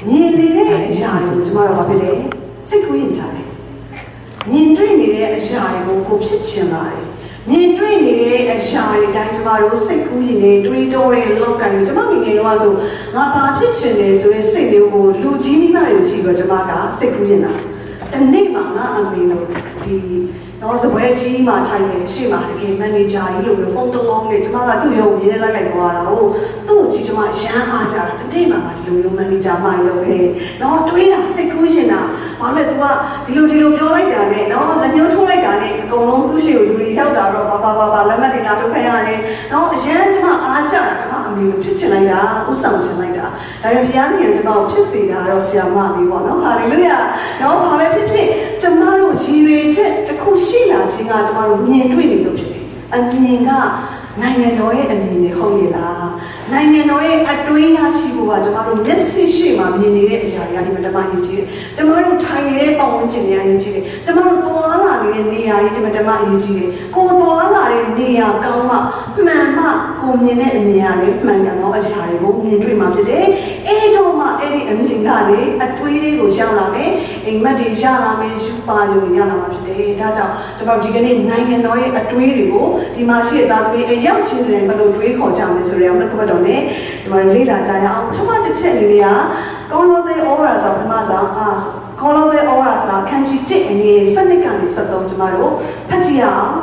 မြင်နေတဲ့အရာတွေကိုကျမတို့ဘာဖြစ်လဲစိတ်ကူးရင်ကြတယ်မြင်တွေ့နေတဲ့အရာတွေကိုကိုဖြစ်ချင်လာတယ်မြင်တွေ့နေတဲ့အရာတွေတိုင်းကျမတို့စိတ်ကူးရင်တွေတွေးတောတဲ့လောက်ကံကျမငယ်ငယ်တော့ဆိုငါဘာဖြစ်ချင်လဲဆိုတဲ့စိတ်မျိုးကိုလူကြီးမိမတွေကြည့်တော့ကျမကစိတ်ကူးရင်လာတနေ့မှငါအမေတို့ဒီတော့စပွဲကြီးမှထိုင်နေရှေ့မှာတကယ်မန်နေဂျာကြီးလို့ဖုန်းတစ်လုံးနဲ့ကျမကသူ့ရုံမြင်နေလိုက်သွားတာဟုတ်သူ့ကိုကြည့်ကျမရမ်းအားကြတာတနေ့မှဒီလိုမျိုးမန်နေဂျာမှလို့ပဲတော့တွေးတာစိတ်ကူးရှင်တာဘာလဲ तू ကဒီလိုပြောလိုက်တာနဲ့နော်လက်ညှိုးထိုးလိုက်တာနဲ့အကုန်လုံးသူ့ရှိကိုလူတွေရောက်တာတော့ဘာလက်မှတ်တွေလာထုတ်ခိုင်းရတယ်နော်အရန်ကျမအားကြတာကျမအမေလိုဖြစ်ချင်လိုက်တာဥဆောင်ချင်လိုက်တာဒါပေမဲ့ဘုရားသခင်ကျမကိုဖြစ်စေတာတော့ဆရာမလေးပေါ့နော်ဟာလေလုယာနော်ဘာပဲဖြစ်ဖြစ်ကျမတို့ရည်ရွယ်ချက်တစ်ခုရှိလာခြင်းကကျမတို့မြင်တွေ့နေလို့ဖြစ်တယ်အမြင်ကနိုင်ငံတော်ရဲ့အမြင်တွေဟုတ်ရဲ့လားနိုင်ငံတော်ရဲ့အတွင်းရရှိဖို့ကကျမတို့မျက်စိရှိမှမြင်နေတဲ့အရာတွေအမှန်တမ်းအရေးကြီးတယ်ကျမတို့ထိုင်နေတဲ့ပတ်ဝန်းကျင်တွေအရေးကြီးတယ်ကျမတို့သွားလာနေတဲ့နေရာတွေအမှန်တမ်းအရေးကြီးတယ်ကိုသွားလာတဲ့နေရာကောင်းမှမှန်မှကိုမြင်တဲ့အမြင်ရတယ်မှန်ကန်သောအရာတွေကိုမြင်တွေ့မှဖြစ်တယ်အဲ့တော့မှအဲ့ဒီအမြင်ကလေအတွေးလေးကိုရောက်လာမယ်အိမ်မက်တွေရလာမယ်ယူပါလို့ရလာမှာဖြစ်တယ်ဒါကြောင့်ကျမတို့ဒီကနေ့နိုင်ငံတော်ရဲ့အတွေးတွေကိုဒီမှာရှိတဲ့သားသမီးအရောက်ချင်းတွေဘယ်လိုတွေးခေါ်ကြမလဲဆိုတဲ့အမှတ်ကပတ်တော်နဲ့ကျမတို့လေ့လာကြရအောင်ပထမတစ်ချက်အနေနဲ့ကကောင်းလို့တဲ့ဩရာစာပထမဆုံးကောင်းလို့တဲ့ဩရာစာခန်းကြီး1အနေနဲ့စနစ်ကနေ73ကျမတို့ဖတ်ကြည့်ရအောင်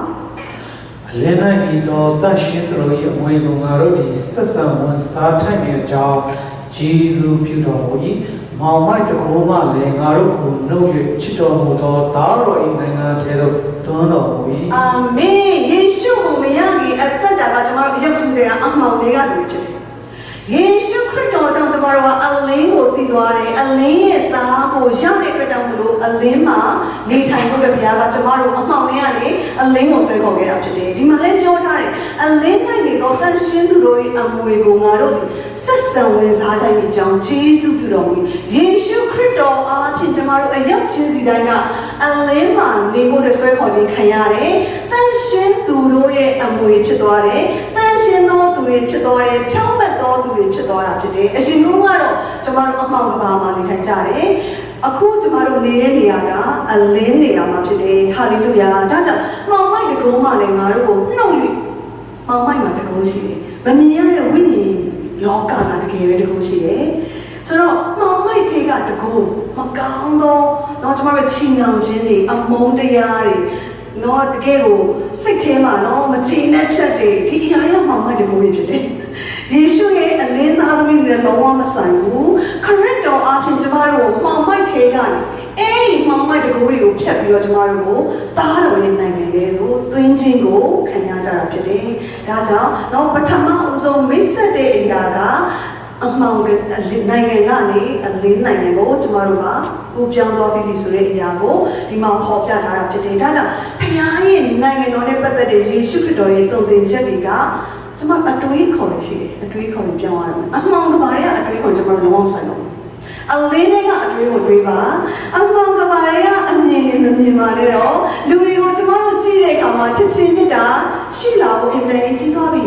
အလင်း၌ဤသောတတ်ရှင်သူတို့၏အမွေကိုငါတို့ဒီဆက်ဆံဝန်စားထိုက်နေကြောင်းဂျေဇုပြုတော်မူ၏မောင်မိုက်တကိုးမှလည်းငါတို့ကိုနှုတ်၍ချစ်တော်မူသောသားတော်၏နိုင်ငံထဲသို့သွန်းတော်မူ၏အာမင်ယေရှုကိုမရခင်အသက်တာကကျမတို့ရောက်ချင်းစရာအမှောင်တွေကတည်းဖြစ်တယ်ယေရှုခရစ်တော်ကြောင့်ကျမတို့ကအလင်းကိုသိသွားတယ်အလင်းရဲ့သားကိုရောက်တဲ့အတွက်ကြောင့်မလို့အလင်းမှာနေထိုင်ဖို့ဘုရားကကျမတို့အမှောင်တွေကနေအလင်းကိုဆွဲခေါ်ခဲ့တာဖြစ်တယ်ဒီမှာလည်းပြောထားတယ်အလင်း၌နေသောတန်ရှင်းသူတို့၏အမွေကိုငါတို့ဆက်ဆံဝင်စားတိုင်းအကြောင်းယေရှုပြုတော်မူယေရှုခရစ်တော်အားဖြင့်ကျမတို့အရောက်ချင်းစီတိုင်းကအလင်းမှာနေဖို့ဆွဲခေါ်ခြင်းခံရတယ်တန်ရှင်းသူတို့ရဲ့အမွေဖြစ်သွားတယ်တန်ရှင်းသောသူတွေဖြစ်သွားတယ်ဖြောင့်မတ်သောသူတွေဖြစ်သွားတာဖြစ်တယ်အရှင်တို့ကတော့ကျမတို့အမှောင်ကဘာမှာနေထိုင်ကြတယ်အခုကျမတို့နေတဲ့နေရာကအလင်းနေရာမှာဖြစ်တယ်ဟာလေလုယာဒါကြောင့်မှောင်မိုက်တကုံးမှလည်းငါတို့ကိုနှုတ်၍မှောင်မိုက်မှာတကုံးရှိတယ်မမြင်ရတဲ့ဝိညာဉ်လောကကတကယ်ပဲတကုံးရှိတယ်ဆိုတော့မှောင်မိုက်တွေကတကုံးမကောင်းသောတော့ကျမတို့ချီနှောင်ခြင်းတွေအမုန်းတရားတွေနော်တကယ်ကိုစိတ်ထဲမှာနော်မချေနဲ့ချက်တွေဒီအရာတွေမှောင်မိုက်တကုံးဖြစ်တယ်ယေရှုရဲ့အလင်းသားသမီးတွေလုံးဝမဆိုင်ဘူးခရစ်တော်အားဖြင့်ကျမတို့ကိုမှောင်မိုက်ထဲကနေအဲ့ဒီမှောင်မိုက်တကူတွေကိုဖြတ်ပြီးတော့ကျမတို့ကိုသားတော်ရဲ့နိုင်ငံထဲသို့သွင်းခြင်းကိုခံရကြတာဖြစ်တယ်ဒါကြောင့်တော့ပထမအဆုံးမိတ်ဆက်တဲ့အရာကအမှောင်နိုင်ငံကနေအလင်းနိုင်ငံကိုကျမတို့ကကိုပြောင်းသွားပြီဆိုတဲ့အရာကိုဒီမှာဟောပြထားတာဖြစ်တယ်ဒါကြောင့်ဖခင်ရဲ့နိုင်ငံတော်နဲ့ပတ်သက်တဲ့ယေရှုခရစ်တော်ရဲ့တုံ့ပြန်ချက်တွေကကျမအတွေးခေါ်နေရှိတယ်အတွေးခေါ်နေပြောင်းရတယ်အမှောင်ကဘာတွေကအတွေးခေါ်ကျမတို့လုံးဝဆိုင်တော့အလင်းတွေကအတွေးကိုတွေးပါအမှောင်ကဘာတွေကအမြင်နဲ့မမြင်ပါနဲ့တော့လူတွေကိုကျမတို့ကြည့်တဲ့အခါမှာချစ်ချင်းမြတ်တာရှိလာဖို့အင်တယ်ကြီးသွားပြီ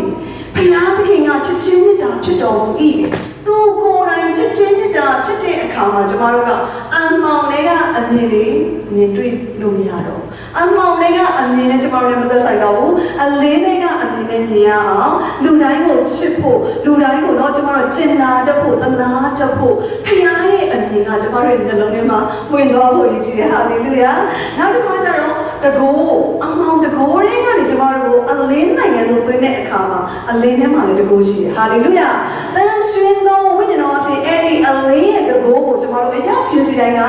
ဘုရားသခင်ကချစ်ချင်းမြတ်တာဖြစ်တော်မူ၏သူကိုယ်တိုင်ချစ်ချင်းမြတ်တာဖြစ်တဲ့အခါမှာကျမတို့ကအမှောင်တွေကအမြင်တွေမြင်တွေ့လို့မရတော့အမှောင်တွေကအမြင်နဲ့ကျမတို့လည်းမသက်ဆိုင်တော့ဘူးအလင်းတွေကအမြင်နဲ့မြင်ရအောင်လူတိုင်းကိုချစ်ဖို့လူတိုင်းကိုတော့ကျမတို့ကျင်နာတတ်ဖို့သနာတတ်ဖို့ဖခင်ရဲ့အမြင်ကကျမတို့ရဲ့နှလုံးထဲမှာဝင်သွားဖို့ရည်ကြီးတယ်ဟာလေလုယာနောက်တစ်ခါကျတော့တကိုးအမှောင်တကိုးတွေကနေကျမတို့ကိုအလင်းနိုင်ငံကိုသွင်းတဲ့အခါမှာအလင်းထဲမှာလည်းတကိုးရှိတယ်ဟာလေလုယာတန်ရှင်သောဝိညာဉ်တော်အဖြစ်အဲ့ဒီအလင်းရဲ့တကိုးကိုကျမတို့အရောက်ချင်းစီတိုင်းက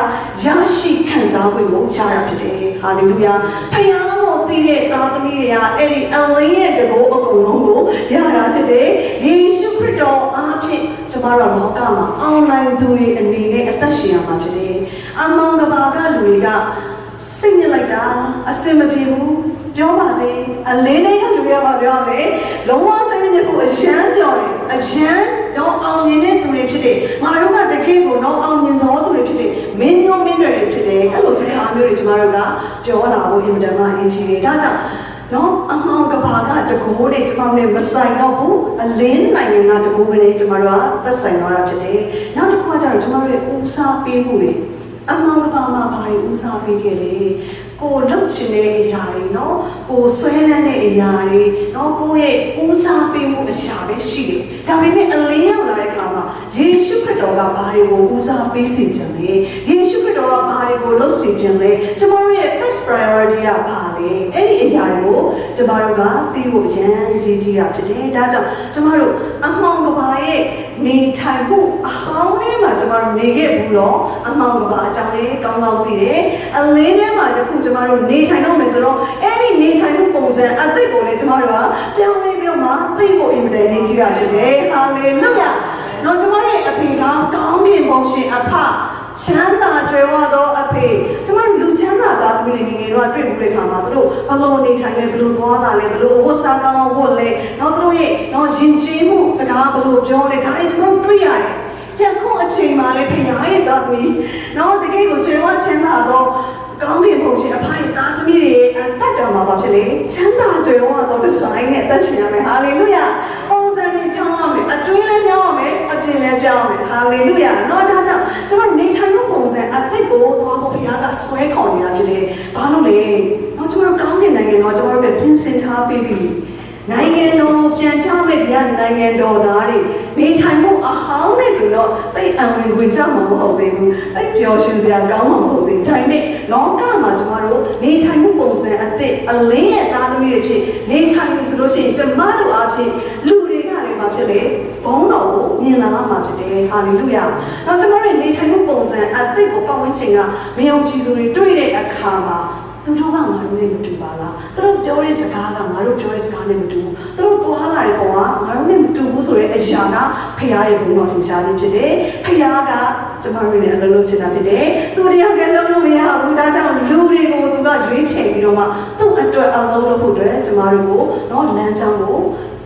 ရရှိခံစားခွင့်ကိုရတာဖြစ်တယ်ဟာလေလုယာဖခင်ကိုသိတဲ့သားသမီးတွေကအဲ့ဒီအလင်းရဲ့တကိုးအကုန်လုံးကိုရတာဖြစ်တယ်ယေရှုခရစ်တော်အားဖြင့်ကျမတို့လောကမှာအောင်နိုင်သူတွေအနေနဲ့အသက်ရှင်ရမှာဖြစ်တယ်အမောင်ကဘာကလူတွေကစိတ်ညစ်လိုက်တာအစင်မပြေဘူးပြောပါစေအလင်းတွေကလူတွေကပြောရမယ်လုံးဝစိတ်ညစ်ဖို့အရန်ပြောတယ်အရန်တော့အောင်မြင်တဲ့သူတွေဖြစ်တယ်ငါတို့ကတကယ်ကိုတော့အောင်မြင်တော်သူတွေဖြစ်တယ်မင်းမျိုးမင်းတွေဖြစ်တယ်အဲ့လိုစကားမျိုးတွေကျမတို့ကပြောလာဖို့အင်မတန်မှအရေးကြီးတယ်ဒါကြောင့်နော်အမှောင်ကဘာကတကူတွေကျမတို့မဆိုင်တော့ဘူးအလင်းနိုင်ငံကတကူတွေကျမတို့ကသက်ဆိုင်သွားတာဖြစ်တယ်နောက်တစ်ခုက ကျတော့ကျမတို့ရဲ့ဦးစားပေးမှုတွေအမှန်ကပါမှာဘာတွေဦးစားပေးခဲ့လဲကိုလှုပ်ချင်တဲ့အရာတွေနော်ကိုဆွဲလန်းတဲ့အရာတွေနော်ကိုရဲ့ဦးစားပေးမှုအရာပဲရှိတယ်ဒါပေမဲ့အလင်းရောက်လာတဲ့အခါမှာယေရှုခရစ်တော်ကဘာတွေကိုဦးစားပေးစေချင်လဲယေရှုခရစ်တော်ကဘာတွေကိုလုပ်စေချင်လဲကျမတို့ရဲ့ first priority ကဘာလဲအဲ့ဒီအရာတွေကိုကျမတို့ကသိဖို့ရန်ကြီးကြီးတာဖြစ်တယ်ဒါကြောင့်ကျမတို့အမှောင်ကဘာရဲ့နေထိုင်မှုအဟောင်းလေးမှာကျမတို့နေခဲ့ဘူးတော့အမှောင်ကဘာအကြောင်းလေးကောင်းကောင်းသိတယ်အလင်းထဲမှာယခုကျမတို့နေထိုင်တော့မယ်ဆိုတော့အဲ့ဒီနေထိုင်မှုပုံစံအသစ်ကိုလည်းကျမတို့ကပြောင်းလဲပြီးတော့မှသိဖို့အင်မတန်နေကြီးတာဖြစ်တယ်ဟာလေလုယာတော့ကျမရဲ့အဖေကကောင်းကင်ဘုံရှင်အဖချမ်းသာကြွယ်ဝသောအဖေကျမတို့လူချမ်းသာသားသမီးတွေငယ်တော့တွေ့ဘူးတဲ့ခါမှာတို့ဘလို့နေထိုင်လဲဘလို့သွားတာလဲဘလို့ဝတ်စားကောင်းဝတ်လဲတော့တို့ရဲ့တော့ယဉ်ကျေးမှုစကားဘလို့ပြောလဲဒါတွေကျမတို့တွေ့ရတယ်ယခုအချိန်မှာလည်းဖခင်ရဲ့သားသမီးတော့တကယ်ကိုကြွယ်ဝချမ်းသာသောကောင်းကင်ဘုံရှင်အဖရဲ့သားသမီးတွေအသက်တော်မှာပါဖြစ်လေချမ်းသာကြွယ်ဝသောဒီဇိုင်းနဲ့အသက်ရှင်ရမယ်ဟာလေလုယာပုံစံနဲ့ပြောင်းရမယ်အတွင်းလည်းပြောင်းရမယ်အပြင်လည်းပြောင်းရမယ်ဟာလေလုယာတော့ဒါကြောင့်ကျွန်တော်နေထိုင်မှုပုံစံအသက်ကိုသွားဖို့ဘုရားကဆွဲခေါ်နေတာဖြစ်လေဘာလို့လဲတော့ကျွန်တော်ကောင်းကင်နိုင်ငံတော့ကျွန်တော်တို့ပြင်ဆင်ထားပြီးပြီနိုင်ငံတော်ပြန်ချမဲ့ဒီကနိုင်ငံတော်သားတွေနေထိုင်မှုအဟောင်းနဲ့ဆိုတော့တိတ်အံဝင်ခွင့်ကြမှာမဟုတ်သေးဘူးတိတ်ပျော်ရွှင်စရာကောင်းမှာမဟုတ်သေးဘူးဒါပေမဲ့လောကမှာကျွန်တော်တို့နေထိုင်မှုပုံစံအသစ်အလင်းရဲ့သားသမီးတွေဖြစ်နေထိုင်ပြီဆိုလို့ရှိရင်ကျမတို့အဖြစ်လူတွေကလည်းမှာဖြစ်လေဘုန်းတော်ကိုမြင်လာမှာဖြစ်တယ်ဟာလေလုယာတော့ကျွန်တော်တို့နေထိုင်မှုပုံစံအသစ်ကိုပတ်ဝန်းကျင်ကမယုံကြည်သူတွေတွေ့တဲ့အခါမှာသူတို့ကငါတို့နဲ့မတူပါလားသူတို့ပြောတဲ့စကားကငါတို့ပြောတဲ့စကားနဲ့မတူဘူးသူတို့သွားလာတဲ့ပုံကငါတို့နဲ့မတူဘူးဆိုတဲ့အရာကဖခင်ရဲ့ဘုံတော်ထင်ရှားခြင်းဖြစ်တယ်ဖခင်ကကျွန်တော်တို့နဲ့အလုံးလုံးချင်တာဖြစ်တယ်သူတယောက်ကလုံးလို့မရဘူးဒါကြောင့်လူတွေကိုသူကရွေးချယ်ပြီးတော့မှသူ့အတွက်အလုံးလုပ်ဖို့အတွက်ကျွန်တော်တို့ကိုတော့လမ်းကြောင်းကို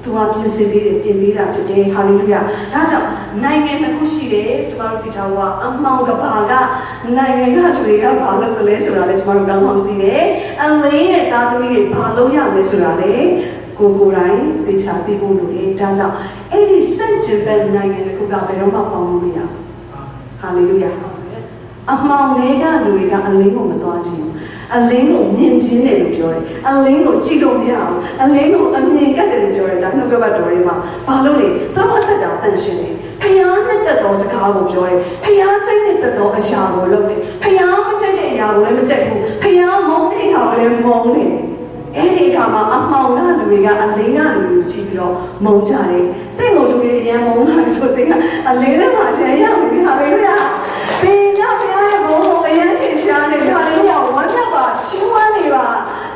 သူကပြင်ဆင်ပေးတယ်ပြင်ပေးတာဖြစ်တယ်ဟာလေလုယာဒါကြောင့်နိုင်ငံတစ်ခုရှိတယ်ကျွန်တော်တို့ဒီတော့ကအမှောင်ကဘာကနိုင်ငံကလူတွေကဘာလုပ်တယ်လဲဆိုတာလည်းကျွန်တော်တို့ကောင်းကောင်းသိတယ်အလင်းရဲ့သားသမီးတွေဘာလုပ်ရမလဲဆိုတာလည်းကိုယ်တိုင်းသိချာသိဖို့လိုတယ်ဒါကြောင့်အဲ့ဒီစန့်ကျင်ဘက်နိုင်ငံတစ်ခုကဘယ်တော့မှပေါင်းလို့မရဘူးဟာလေလုယာအမှောင်တွေကလူတွေကအလင်းကိုမသွားခြင်းအလင်းကိုမြင်ခြင်းတယ်လို့ပြောတယ်အလင်းကိုကြည့်လို့မရဘူးအလင်းကိုအမြင်ကတ်တယ်လို့ပြောတယ်ဒါနှုတ်ကပတ်တော်တွေမှာဘာလို့လဲသူတို့အသက်တာတန်ရှင်းတယ်ဖျားနဲ့သက်တော်စကားကိုပြောတယ်ဖျားစိတ်နဲ့သက်တော်အရာကိုလုပ်တယ်ဖျားမကြိုက်တဲ့အရာကိုလည်းမကြိုက်ဘူးဖျားမုန်းတဲ့အရာကိုလည်းမုန်းတယ်အဲ့ဒီအခါမှာအမှောင်ကလူတွေကအလင်းကလူတွေကြည့်ပြီးတော့မုန်းကြတယ်တဲ့ကိုလူတွေအရင်မုန်းတာဆိုတဲ့အလင်းထဲမှာရှယ်ရပြီဟာလေဗျာသင်ကဘုရားရဲ့ဘုံကိုအရင်ထင်ရှားနေဟာလေဗျာဝမ်းမြောက်ပါချီးမွမ်းနေပါ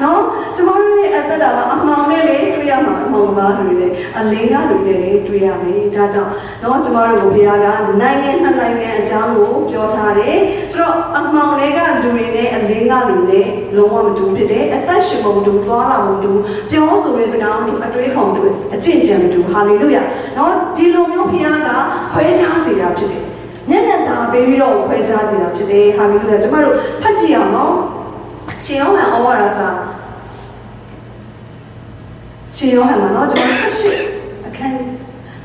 နော်ကျမတို့ရဲ့အသက်တာကအမှောင်နဲ့လေတွေ့ရမှာအမှောင်ပါလူတွေအလင်းကလူတွေလေတွေ့ရမယ်ဒါကြောင့်နော်ကျမတို့ကိုဘုရားကနိုင်ငံနှစ်နိုင်ငံအကြောင်းကိုပြောထားတယ်ဆိုတော့အမှောင်တွေကလူတွေနဲ့အလင်းကလူတွေလုံးဝမတူဖြစ်တယ်အသက်ရှင်မှုမတူသွားလာမှုမတူပြောဆိုတဲ့စကားမတူအတွေးခေါ်မတူအကျင့်ကြံမတူဟာလေလုယာနော်ဒီလိုမျိုးဘုရားကခွဲခြားစေတာဖြစ်တယ်ညနေသားပေးပြီးတော့ခွဲခြားစေတာဖြစ်တယ်ဟာလေလုယာကျမတို့ဖတ်ကြည့်အောင်နော်ရှင်ယောဟန်ဩဝါဒစာရှင်ယောဟန်မှာနော်ကျွန်တော်18အခန်း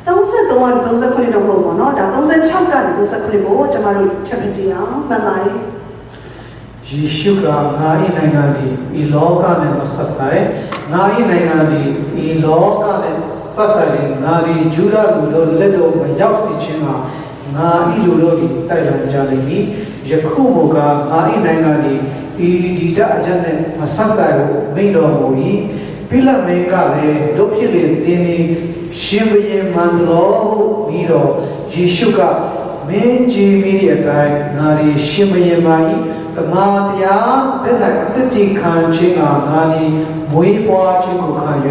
33ကနေ39တော့ပေါ့နော်ဒါ36ကနေ39ကိုကျွန်တော်တို့ချက်ကြည့်အောင်မှန်ပါတယ်ယေရှုကငါ၏နိုင်ငံသည်ဤလောကနှင့်မဆက်ဆိုင်ငါ၏နိုင်ငံသည်ဤလောကနှင့်ဆက်ဆိုင်ငါသည်ဂျူဒလူတို့လက်တော်မရောက်စေခြင်းကငါ၏လူတို့သည်တိုက်လာကြလိမ့်မည်ယခုမူကားငါ၏နိုင်ငံသည်ဤဒီတအကျဉ်းနှင့်မဆက်ဆိုင်ကိုမိန့်တော်မူ၏ဖိလမေကလည်းတို့ဖြစ်လေတင်းဤရှင်ဘုရင်မန္တတော်ဟုပြီးတော့ယေရှုကမင်းကြီးမိတဲ့အတိုင်းငါသည်ရှင်ဘုရင်မာ၏တမန်တရားဘယ်နဲ့တတိခံခြင်းကငါသည်မွေးဖွားခြင်းကိုခံ၍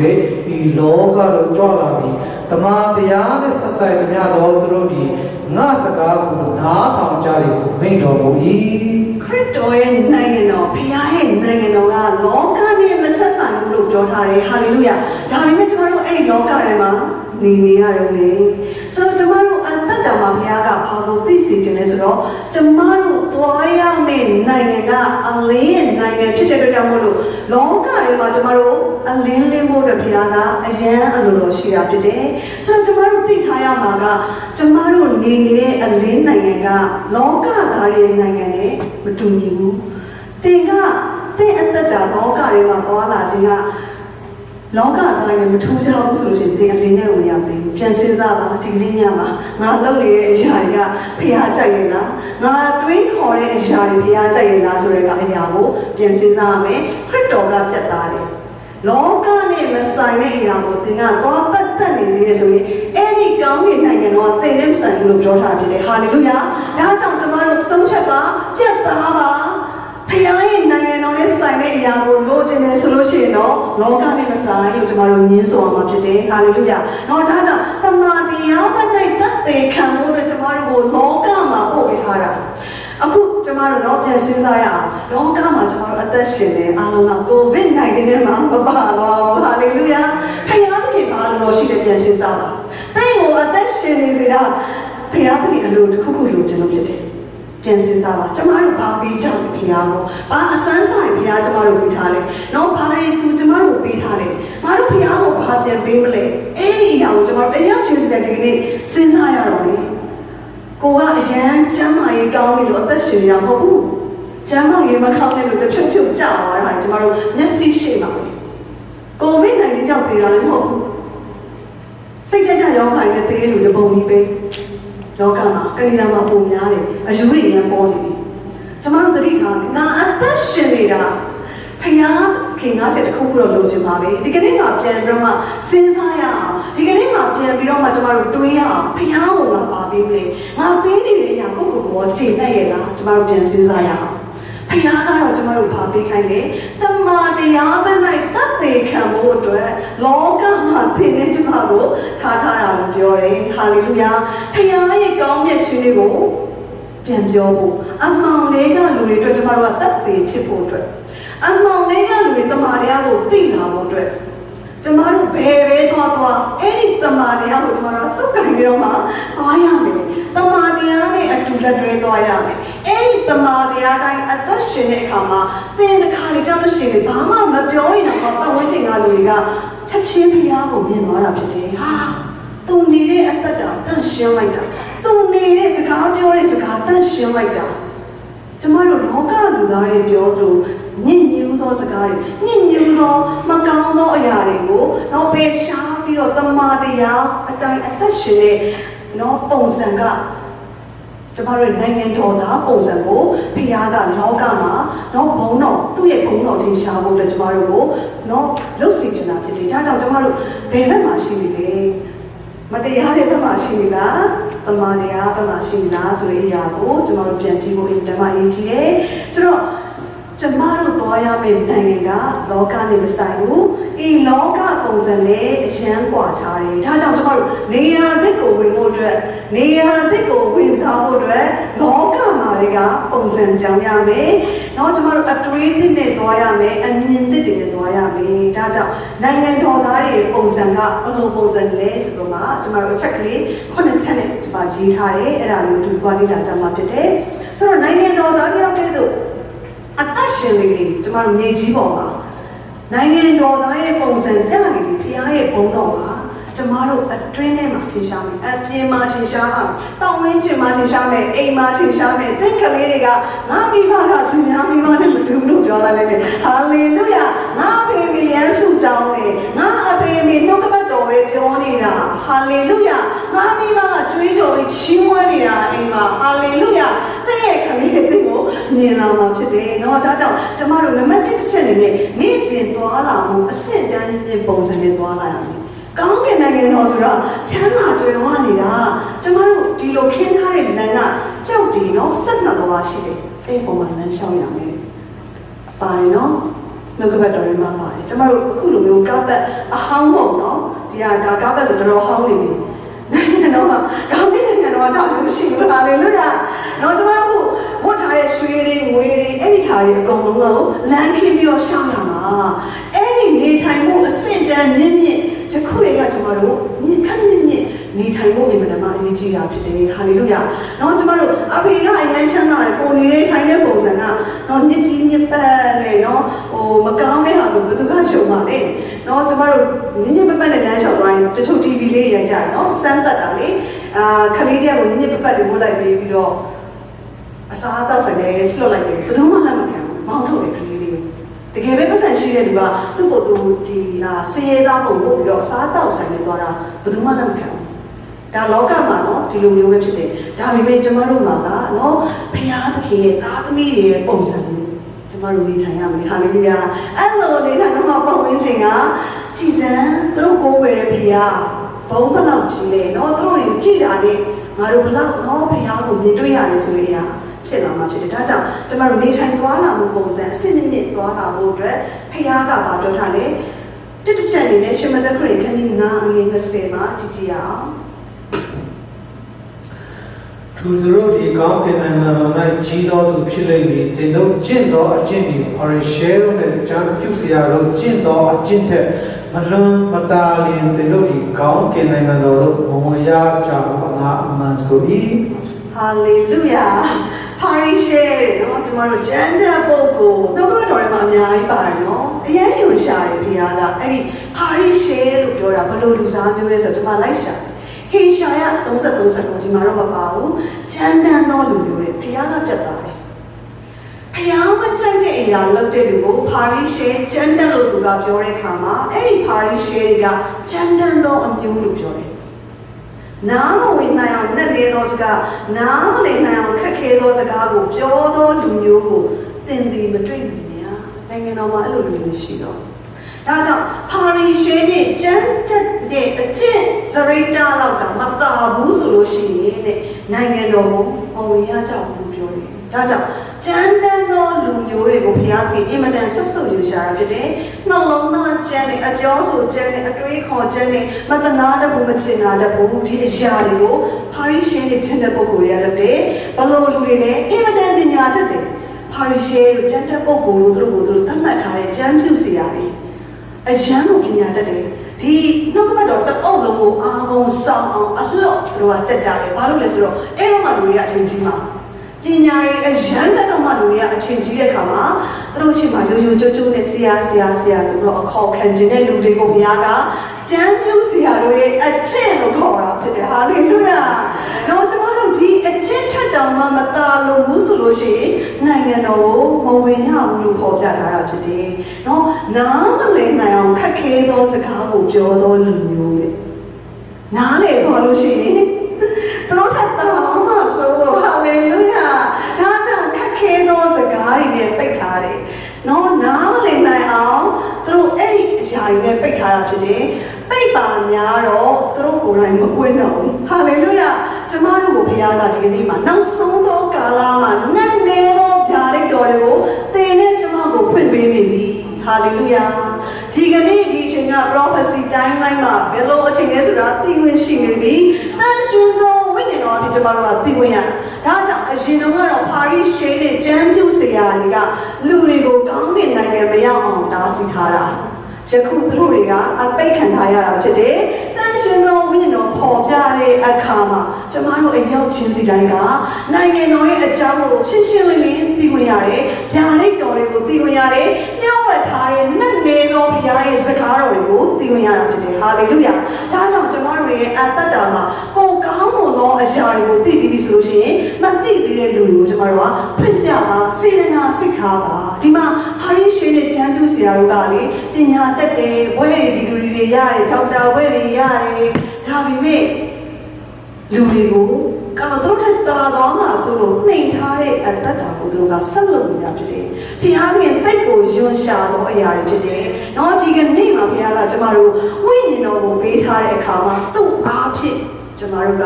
ဤလောကသို့ကြွလာပြီတမန်တရားနဲ့ဆက်ဆိုင်ကြသောသူတို့သည်ငါစကားကိုနားထောင်ကြ၏မိန့်တော်မူ၏ခရစ်တော်ရဲ့နိုင်ငံတော်ဖခင်ရဲ့နိုင်ငံတော်ကလောကနဲ့မဆက်ဆံဘူးလို့ပြောထားတယ်ဟာလေလုယာဒါပေမဲ့ကျွန်တော်တို့အဲ့ဒီလောကထဲမှာနေရတယ်လေဆိုတော့ကျွန်တော်တို့အသက် သက်တာမှာဘုရားကဘာလို့သိစေခြင်းလဲဆိုတော့ကျမတို့သွားရမယ့်နိုင်ငံကအလင်းရဲ့နိုင်ငံဖြစ်တဲ့အတွက်ကြောင့်မို့လို့လောကထဲမှာကျမတို့အလင်းလင်းဖို့အတွက်ဘုရားကအယံအလိုတော်ရှိတာဖြစ်တယ်ဆိုတော့ကျမတို့သိထားရမှာကကျမတို့နေနေတဲ့အလင်းနိုင်ငံကလောကသားရဲ့နိုင်ငံနဲ့မတူညီဘူးသင်အသက်တာလောကထဲမှာသွားလာခြင်းကလောကသားနဲ့မထူးခြားဘူးဆိုလို့ရှိရင်သင်အလင်းနဲ့ဝင်ရသေးဘူးပြန်စဉ်းစားပါဒီနေ့ညမှာငါလုပ်နေတဲ့အရာတွေကဘုရားကြိုက်ရဲ့လားငါတွေးခေါ်တဲ့အရာတွေဘုရားကြိုက်ရဲ့လားဆိုတဲ့ကအရာကိုပြန်စဉ်းစားရမယ်ခရစ်တော်ကပြတ်သားတယ်လောကနဲ့မဆိုင်တဲ့အရာကိုသင်ကတော့ပတ်သက်နေသေးတယ်ဆိုရင်အဲ့ဒီကောင်းကင်နိုင်ငံတော်သင်နဲ့မဆိုင်ဘူးလို့ပြောထားဖြစ်တယ်ဟာလေလုယာဒါကြောင့်ကျွန်တော်တို့ဆုံးဖြတ်ပါပြတ်သားပါဖခင်ရဲ့နိုင်ငံတော်နဲ့ဆိုင်တဲ့အရာကိုလိုချင်တယ်ဆိုလို့ရှိရင်တော့လောကနဲ့မဆိုင်လို့ကျွန်တော်တို့ညင်းဆိုအောင်မှာဖြစ်တယ်ဟာလေလုယာတော့ဒါကြောင့်တမန်တရားပတ်နဲ့သက်သေခံဖို့အတွက်ကျွန်တော်တို့ကိုလောကမှာပို့ပေးထားတာအခုကျမတို့တော့ပြန်စဉ်းစားရအောင်လောကမှာကျမတို့အသက်ရှင်နေအားလုံးက COVID-19 နဲ့မှမပါတော့ဘူးဟာလေလုယာဖခင်သခင်ဘာလို့ရှိတယ်ပြန်စဉ်းစားပါတဲ့ကိုအသက်ရှင်နေစေတာဖခင်သခင်အလိုတစ်ခုခုလိုချင်လို့ဖြစ်တယ်ပြန်စဉ်းစားပါကျမတို့ဘာပေးချင်ဖခင်ကိုဘာအစွမ်းဆိုင်ဖခင်ကျမတို့ပေးထားလဲတော့ဘာတွေသူကျမတို့ပေးထားလဲငါတို့ဖခင်ကိုဘာပြန်ပေးမလဲအဲ့ဒီအရာကိုကျမတို့အရောက်ချင်းစတဲ့ဒီကနေ့စဉ်းစားရတော့လေကိုကအရန်ကျမ်းမာရေးကောင်းပြီလို့အသက်ရှင်နေတာမဟုတ်ဘူးကျမ်းမာရေးမကောင်းတဲ့လူတစ်ဖြုတ်ဖြုတ်ကြာသွားတာကျမတို့မျက်စိရှိမှာပဲကိုဗစ်-19ကြောင့်ပြေးတာလည်းမဟုတ်ဘူးစိတ်ကြကြရောခိုင်းတဲ့တေးလူတစ်ပုံကြီးပဲလောကမှာကနေဒါမှာပုံများတယ်အယူတွေရန်ပေါ်နေပြီကျမတို့သတိထားငါအသက်ရှင်နေတာဖခင်ခင်90တခုခုတော့လိုချင်ပါပဲဒီကနေ့မှပြန်ပြီးတော့မှစဉ်းစားရအောင်ဒီကနေ့မှပြန်ပြီးတော့မှကျမတို့တွေးရအောင်ဖခင်ကိုငါပါပေးမလဲငါပေးနေတဲ့အရာကိုခြေနဲ့ရလားကျမတို့ပြန်စဉ်းစားရအောင်ဖခင်ကတော့ကျမတို့ဘာပေးခိုင်းလဲတမန်တရားပဲ၌တတ်သိခံဖို့အတွက်လောကမှာသင်နဲ့ကျမကိုထားတာလို့ပြောတယ်ဟာလေလုယာဖခင်ရဲ့ကောင်းမြတ်ခြင်းတွေကိုပြန်ပြောဖို့အမှောင်တွေကလူတွေအတွက်ကျမတို့ကတတ်သိဖြစ်ဖို့အတွက်အမှောင်တွေကလူတွေတမန်တရားကိုသိလာဖို့အတွက်ကျမတို့ဘယ်ပဲသွားအဲ့ဒီတမန်တရားကိုကျမတို့စုပ်ကိုင်ပြီးတော့မှသွားရမယ်တမန်တရားနဲ့အတူလက်တွဲသွားရမယ်အဲ့ဒီတမန်တရားတိုင်းအသက်ရှင်တဲ့အခါမှာသင်တစ်ခါလေကြောက်လို့ရှိရင်ဘာမှမပြောရင်တော့ပတ်ဝန်းကျင်ကလူတွေကချက်ချင်းဖျားကိုမြင်သွားတာဖြစ်တယ်ဟာသူနေတဲ့အသက်တာတန့်ရှင်းလိုက်တာသူနေတဲ့စကားပြောတဲ့စကားတန့်ရှင်းလိုက်တာကျမတို့လောကလူသားတွေပြောသလိုညဉ့်ညူးသောစကားတွေညဉ့်ညူးသောမကောင်းသောအရာတွေကိုတော့ပယ်ရှားပြီးတော့တမန်တရားအတိုင်းအသက်ရှင်တဲ့နော်ပုံစံကကျမတို့နိုင်ငံတော်သားပုံစံကိုဖခင်ကလောကမှာနော်ဘုံတော်သူ့ရဲ့ဘုံတော်ထင်ရှားဖို့အတွက်ကျမတို့ကိုနော်လှုပ်စီချင်တာဖြစ်တယ်ဒါကြောင့်ကျမတို့ဘယ်ဘက်မှာရှိနေလဲမတရားတဲ့ဘက်မှာရှိနေလားတမန်တရားဘက်မှာရှိနေလားဆိုတဲ့အရာကိုကျမတို့ပြန်ကြည့်ဖို့အင်တာမအရေးကြီးတယ်ဆိုတော့ကျမတို့သွားရမယ့်နိုင်ငံကလောကနဲ့မဆိုင်ဘူး။ဤလောကပုံစံနဲ့အရန်ကွာခြားတယ်။ဒါကြောင့်ကျမတို့နေရာအသစ်ကိုဝင်ဖို့အတွက်နေရာအသစ်ကိုဝင်စားဖို့အတွက်လောကမှာတွေကပုံစံပြောင်းရမယ်။နောက်ကျမတို့အတွေးသစ်နဲ့သွားရမယ်။အမြင်သစ်တွေနဲ့သွားရမယ်။ဒါကြောင့်နိုင်ငံတော်သားတွေပုံစံကဘယ်လိုပုံစံလဲဆိုတော့မှကျမတို့အချက်ကလေး9ချက်နဲ့ဒီမှာရေးထားတယ်။အဲ့ဒါလေးကိုဒီကွာလေးလာကြမှာဖြစ်တယ်။ဆိုတော့နိုင်ငံတော်သားတယောက်တည်းဆိုအသက်ရှင်နေတယ်ကျမတို့မြေကြီးပေါ်မှာနိုင်ငံတော်သားရဲ့ပုံစံပြနေပြီဖခင်ရဲ့ဘုံတော်မှာကျမတို့အတွင်းထဲမှာထင်ရှားမယ်အပြင်မှာထင်ရှားတာတောင်းဝင်းချင်မှာထင်ရှားမယ်အိမ်မှာထင်ရှားမယ်သင်ကလေးတွေကငါမိဘကသူများမိဘနဲ့မတူဘူးလို့ပြောလိုက်လိမ့်မယ်ဟာလေလုယာငါဖေမေယန်ဆုတောင်းတယ်ငါအဖေမေနှုတ်ကပတ်တော်ပဲပြောနေတာဟာလေလုယာငါမိဘကကြွေးကြော်ပြီးချီးမွမ်းနေတာအိမ်မှာဟာလေလုယာသင်ရဲ့ကလေးတွေကိုမြင်လာမှာဖြစ်တယ်เนาะဒါကြောင့်ကျမတို့နံပါတ်1တစ်ချက်အနေနဲ့နေ့စဉ်သွားလာမှုအဆင့်တန်းတဲ့ပုံစံနဲ့သွားလာရမယ်ကောင်းကင်နိုင်ငံတော်ဆိုတော့ချမ်းသာကြွယ်ဝနေတာကျမတို့ဒီလိုခင်းထားတဲ့လမ်းကကြောက်တီနော်12သွားရှိတယ်အဲ့ပုံမှာလမ်းလျှောက်ရမယ်ပါတယ်နော်နှုတ်ကပတ်တော်တွေမှာပါတယ်ကျမတို့အခုလိုမျိုးကားပတ်အဟောင်းပုံနော်ဒီကဒါကားပတ်ဆိုတော့ဟောင်းနေပြီနိုင်ငံတော်မှာကောင်းကင်နိုင်ငံတော်တော့မရှိဘူးဟာလေလုယာနော်ကျမတို့ဝတ်ထားတဲ့ရွှေတွေငွေတွေအဲ့ဒီဟာတွေအကုန်လုံးကိုလမ်းခင်းပြီးတော့ရှောက်ရမှာအဲ့ဒီနေထိုင်မှုအဆင့်တန်းမြင့်မြင့်ယခုတွေကကျမတို့မြင့်ခက်မြင့်မြင့် နေထိုင်ဖို့အင်မတန်မှအရေးကြီးတာဖြစ်တယ်ဟာလေလုယာနော်ကျမတို့အဖေကအရင်ချမ်းသာတယ်ကိုနေတဲ့ထိုင်တဲ့ပုံစံကနော်ညစ်ကြီးညစ်ပတ်နဲ့နော်မကောင်းတဲ့ဟာဆိုဘယ်သူကရှုံပါလဲနော်ကျမတို့ညစ်ပတ်နဲ့လမ်းလျှောက်သွားရင်တချို့ TV လေးရိုက်ကြတယ်နော်စမ်းသက်တာလေခလေးတွေကညစ်ပတ်တွေပို့လိုက်ပြီးတော့အစားအသောက်ဆိုင်လေးလွှတ်လိုက်တယ်ဘယ်သူမှလက်မခံဘူးမောင်းထုတ်တယ်ခလေးလေးတကယ်ပဲပတ်စံရှိတဲ့လူကသူ့ကိုယ်သူဒီစည်ရဲသားပုံပို့ပြီးတော့အစားအသောက်ဆိုင်လေးသွားတာဘယ်သူမှလက်မခံဘူးဒါလောကမှာနော်ဒီလိုမျိုးပဲဖြစ်တယ်ဒါပေမဲ့ကျမတို့မှာကနော်ဘုရားသခင်ရဲ့သားသမီးတွေရဲ့ပုံစံမျိုးကျမတို့နေထိုင်ရမယ်ဟာလေလုယာအဲ့လိုနေထိုင်တော့ပုံဝင်ခြင်းကကြည်စံသူတို့ကိုယ်ဝယ်တဲ့ဘုရားဘုံဘလောက်ကြီးလေနော်သူတို့တွေကြည်တာနဲ့ငါတို့ဘလောက်နော်ဘုရားကိုမြင်တွေ့ရတယ်ဆိုရင်ဖြစ်လာမှာဖြစ်တယ်ဒါကြောင့်ကျမတို့နေထိုင်သွားလာမှုပုံစံအစစ်နှစ်သွားလာဖို့အတွက်ဘုရားကပြောထားတယ်တစ်ချက်အနေနဲ့ရှင်မသက်ခရစ်ခန်းကြီး9အငယ်20မှာကြည့်ကြည့်အောင်သူတို့ဒီကောင်းကင်နိုင်ငံတော်၌ကြီးတော်သူဖြစ်လိမ့်မည်တင်တို့ကျင့်တော်အကျင့်ဒီပါရရှဲတို့နဲ့အကျမ်းပြုစရာတို့ကျင့်တော်အကျင့်ထက်မလွန်မတာလျင်တင်တို့ဒီကောင်းကင်နိုင်ငံတော်တို့ဘဝရကြပါငါအမှန်ဆို၏ဟာလေလုယာပါရရှဲနော်ကျမတို့ကျမ်းတဲ့ပုဂ္ဂိုလ်နှုတ်ကပတ်တော်ထဲမှာအများကြီးပါတယ်နော်အရင်ယူရှာတယ်ဘုရားကအဲ့ဒီပါရရှဲလို့ပြောတာဘယ်လိုလူစားမျိုးလဲဆိုတော့ကျမလိုက်ရှာဟေရှာယ33စက္ကုဒီမှာတော့မပါဘူးချမ်းတမ်းသောလူမျိုးတွေဘုရားကပြတ်သွားတယ်ဘုရားမကြိုက်တဲ့အရာလုပ်တဲ့လူကိုပါရိရှဲချမ်းတမ်းလို့သူကပြောတဲ့အခါမှာအဲ့ဒီပါရိရှဲတွေကချမ်းတမ်းသောအမျိုးလို့ပြောတယ်နားမဝင်နိုင်အောင်နဲ့လေသောစကားနားမလည်နိုင်အောင်ခက်ခဲသောစကားကိုပြောသောလူမျိုးကိုသင်သည်မတွေ့မြင်ရနိုင်ငံတော်မှာအဲ့လိုလူမျိုးရှိတော့ဒါကြောင့်ပါရီရှေနဲ့ကျမ်းတက်တဲ့အကျင့်စရိတာလောက်တော့မတာဘူးဆိုလို့ရှိရင်တဲ့နိုင်ငံတော်ကိုဝင်ရကြဘူးပြောတယ်။ဒါကြောင့်ကျမ်းတမ်းသောလူမျိုးတွေကိုဘုရားကအင်မတန်ဆက်ဆုပ်ယူရှာတာဖြစ်တယ်။နှလုံးသားကျမ်းနဲ့အပြောဆိုကျမ်းနဲ့အတွေးခေါ်ကျမ်းနဲ့မတနာတတ်ဘူးမချင်နာတတ်ဘူးဒီအရာတွေကိုပါရီရှေနဲ့ကျမ်းတဲ့ပုဂ္ဂိုလ်တွေကလုပ်တယ်။ဘလို့လူတွေလည်းအင်မတန်ပညာတတ်တယ်။ပါရီရှေကိုကျမ်းတဲ့ပုဂ္ဂိုလ်တို့သူတို့သတ်မှတ်ထားတဲ့ကျမ်းပြုစရာတွေအရန်ကိုပညာတတ်တယ်ဒီနှုတ်ကပတ်တော်တအုပ်လုံးကိုအာဘုံဆောင်အောင်အလှော့တို့ကကြက်ကြတယ်ဘာလို့လဲဆိုတော့အဲ့တော့မှလူတွေကအချင်းကြီးမှာပညာရေးအရန်တတ်တော့မှလူတွေကအချင်းကြီးတဲ့အခါမှာသူတို့ရှိမှရိုးရိုးကျိုးကျိုးနဲ့ဆရာဆိုတော့အခေါ်ခံခြင်းတဲ့လူတွေကိုဘုရားကကျမ်းပြုဆရာတို့ရဲ့အကျင့်လို့ခေါ်တာဖြစ်တယ်ဟာလေလုယာတော့ကျမတို့ဒီအကျင့်ထက်တောင်မှမသာလို့ဘူးဆိုလို့ရှိရင်နိုင်ငံတော်ကိုမဝင်ရဘူးလို့ခေါ်ပြထားတာဖြစ်တယ်။နော်နားမလည်နိုင်အောင်ခက်ခဲသောစကားကိုပြောသောလူမျိုးလေ။နားလေခေါ်လို့ရှိရင်သူတို့ထက်တောင်မှဆိုဟာလေလုယာဒါကြောင့်ခက်ခဲသောစကားတွေနဲ့ပိတ်ထားတယ်။နော်နားမလည်နိုင်အောင်သူတို့အဲ့ဒီအရာတွေနဲ့ပိတ်ထားတာဖြစ်တယ်။ပိတ်ပါများတော့သူတို့ကိုယ်တိုင်မကွင်းတော့ဘူး။ဟာလေလုယာကျမတို့ကိုဘုရားကဒီကနေ့မှာနောက်ဆုံးသောကာလမှာနတ်နေသောဗျာဒိတ်တော်တွေကိုသင်နဲ့ကျမကိုဖွင့်ပေးနေပြီဟာလေလုယာဒီကနေ့ဒီအချိန်က prophecy timeline မှာဘယ်လိုအချိန်လဲဆိုတာသိဝင်ရှိနေပြီတန်ရှင်သောဝိညာဉ်တော်အဖြစ်ကျမတို့ကသိဝင်ရဒါကြောင့်အရင်တော့ကတော့ပါရီရှေးနဲ့ကျမ်းပြုစရာတွေကလူတွေကိုကောင်းကင်နိုင်ငံမရောက်အောင်တားဆီးထားတာယခုသူတို့တွေကအပိတ်ခံထားရတာဖြစ်တယ်။တန်ရှင်သောဝိညာဉ်တော်ပေါ်ပြတဲ့အခါမှာကျမတို့အရောက်ချင်းစီတိုင်းကနိုင်ငံတော်ရဲ့အကြောင်းကိုရှင်းရှင်းလင်းလင်းသိဝင်ရတယ်။ဗျာဒိတ်တော်တွေကိုသိဝင်ရတယ်။ညှော့ဝှက်ထားတဲ့နတ်နေသောဘုရားရဲ့စကားတော်တွေကိုသိဝင်ရတာဖြစ်တယ်။ဟာလေလုယာ။ဒါကြောင့်ကျမတို့ရဲ့အသက်တာမှာကိုကောင်းမွန်သောအရာတွေကိုသိပြီးပြီဆိုလို့ရှိရင်မသိသေးတဲ့လူတွေကိုကျမတို့ကဖွင့်ပြပါစေတနာစိတ်ခါပါဒီမှာဟာရီရှေးနဲ့ကျမ်းပြုဆရာတို့ကလေပညာတက်တယ်ဝဲဒီဂရီတွေရတယ်ဒေါက်တာဝဲတွေရတယ်ဒါပေမဲ့လူတွေကိုကာသူတို့ထက်သာတော်မှာဆိုလို့နှိမ်ထားတဲ့အတ္တတာကိုသူတို့ကဆက်လုပ်နေတာဖြစ်တယ်။ဘုရားသခင်တိတ်ကိုယွန်ရှာသောအရာတွေဖြစ်တယ်။နော်ဒီကနေ့မှာဘုရားကကျမတို့ဝိညာဉ်တော်ကိုပေးထားတဲ့အခါမှာသူ့အားဖြင့်ကျမတို့က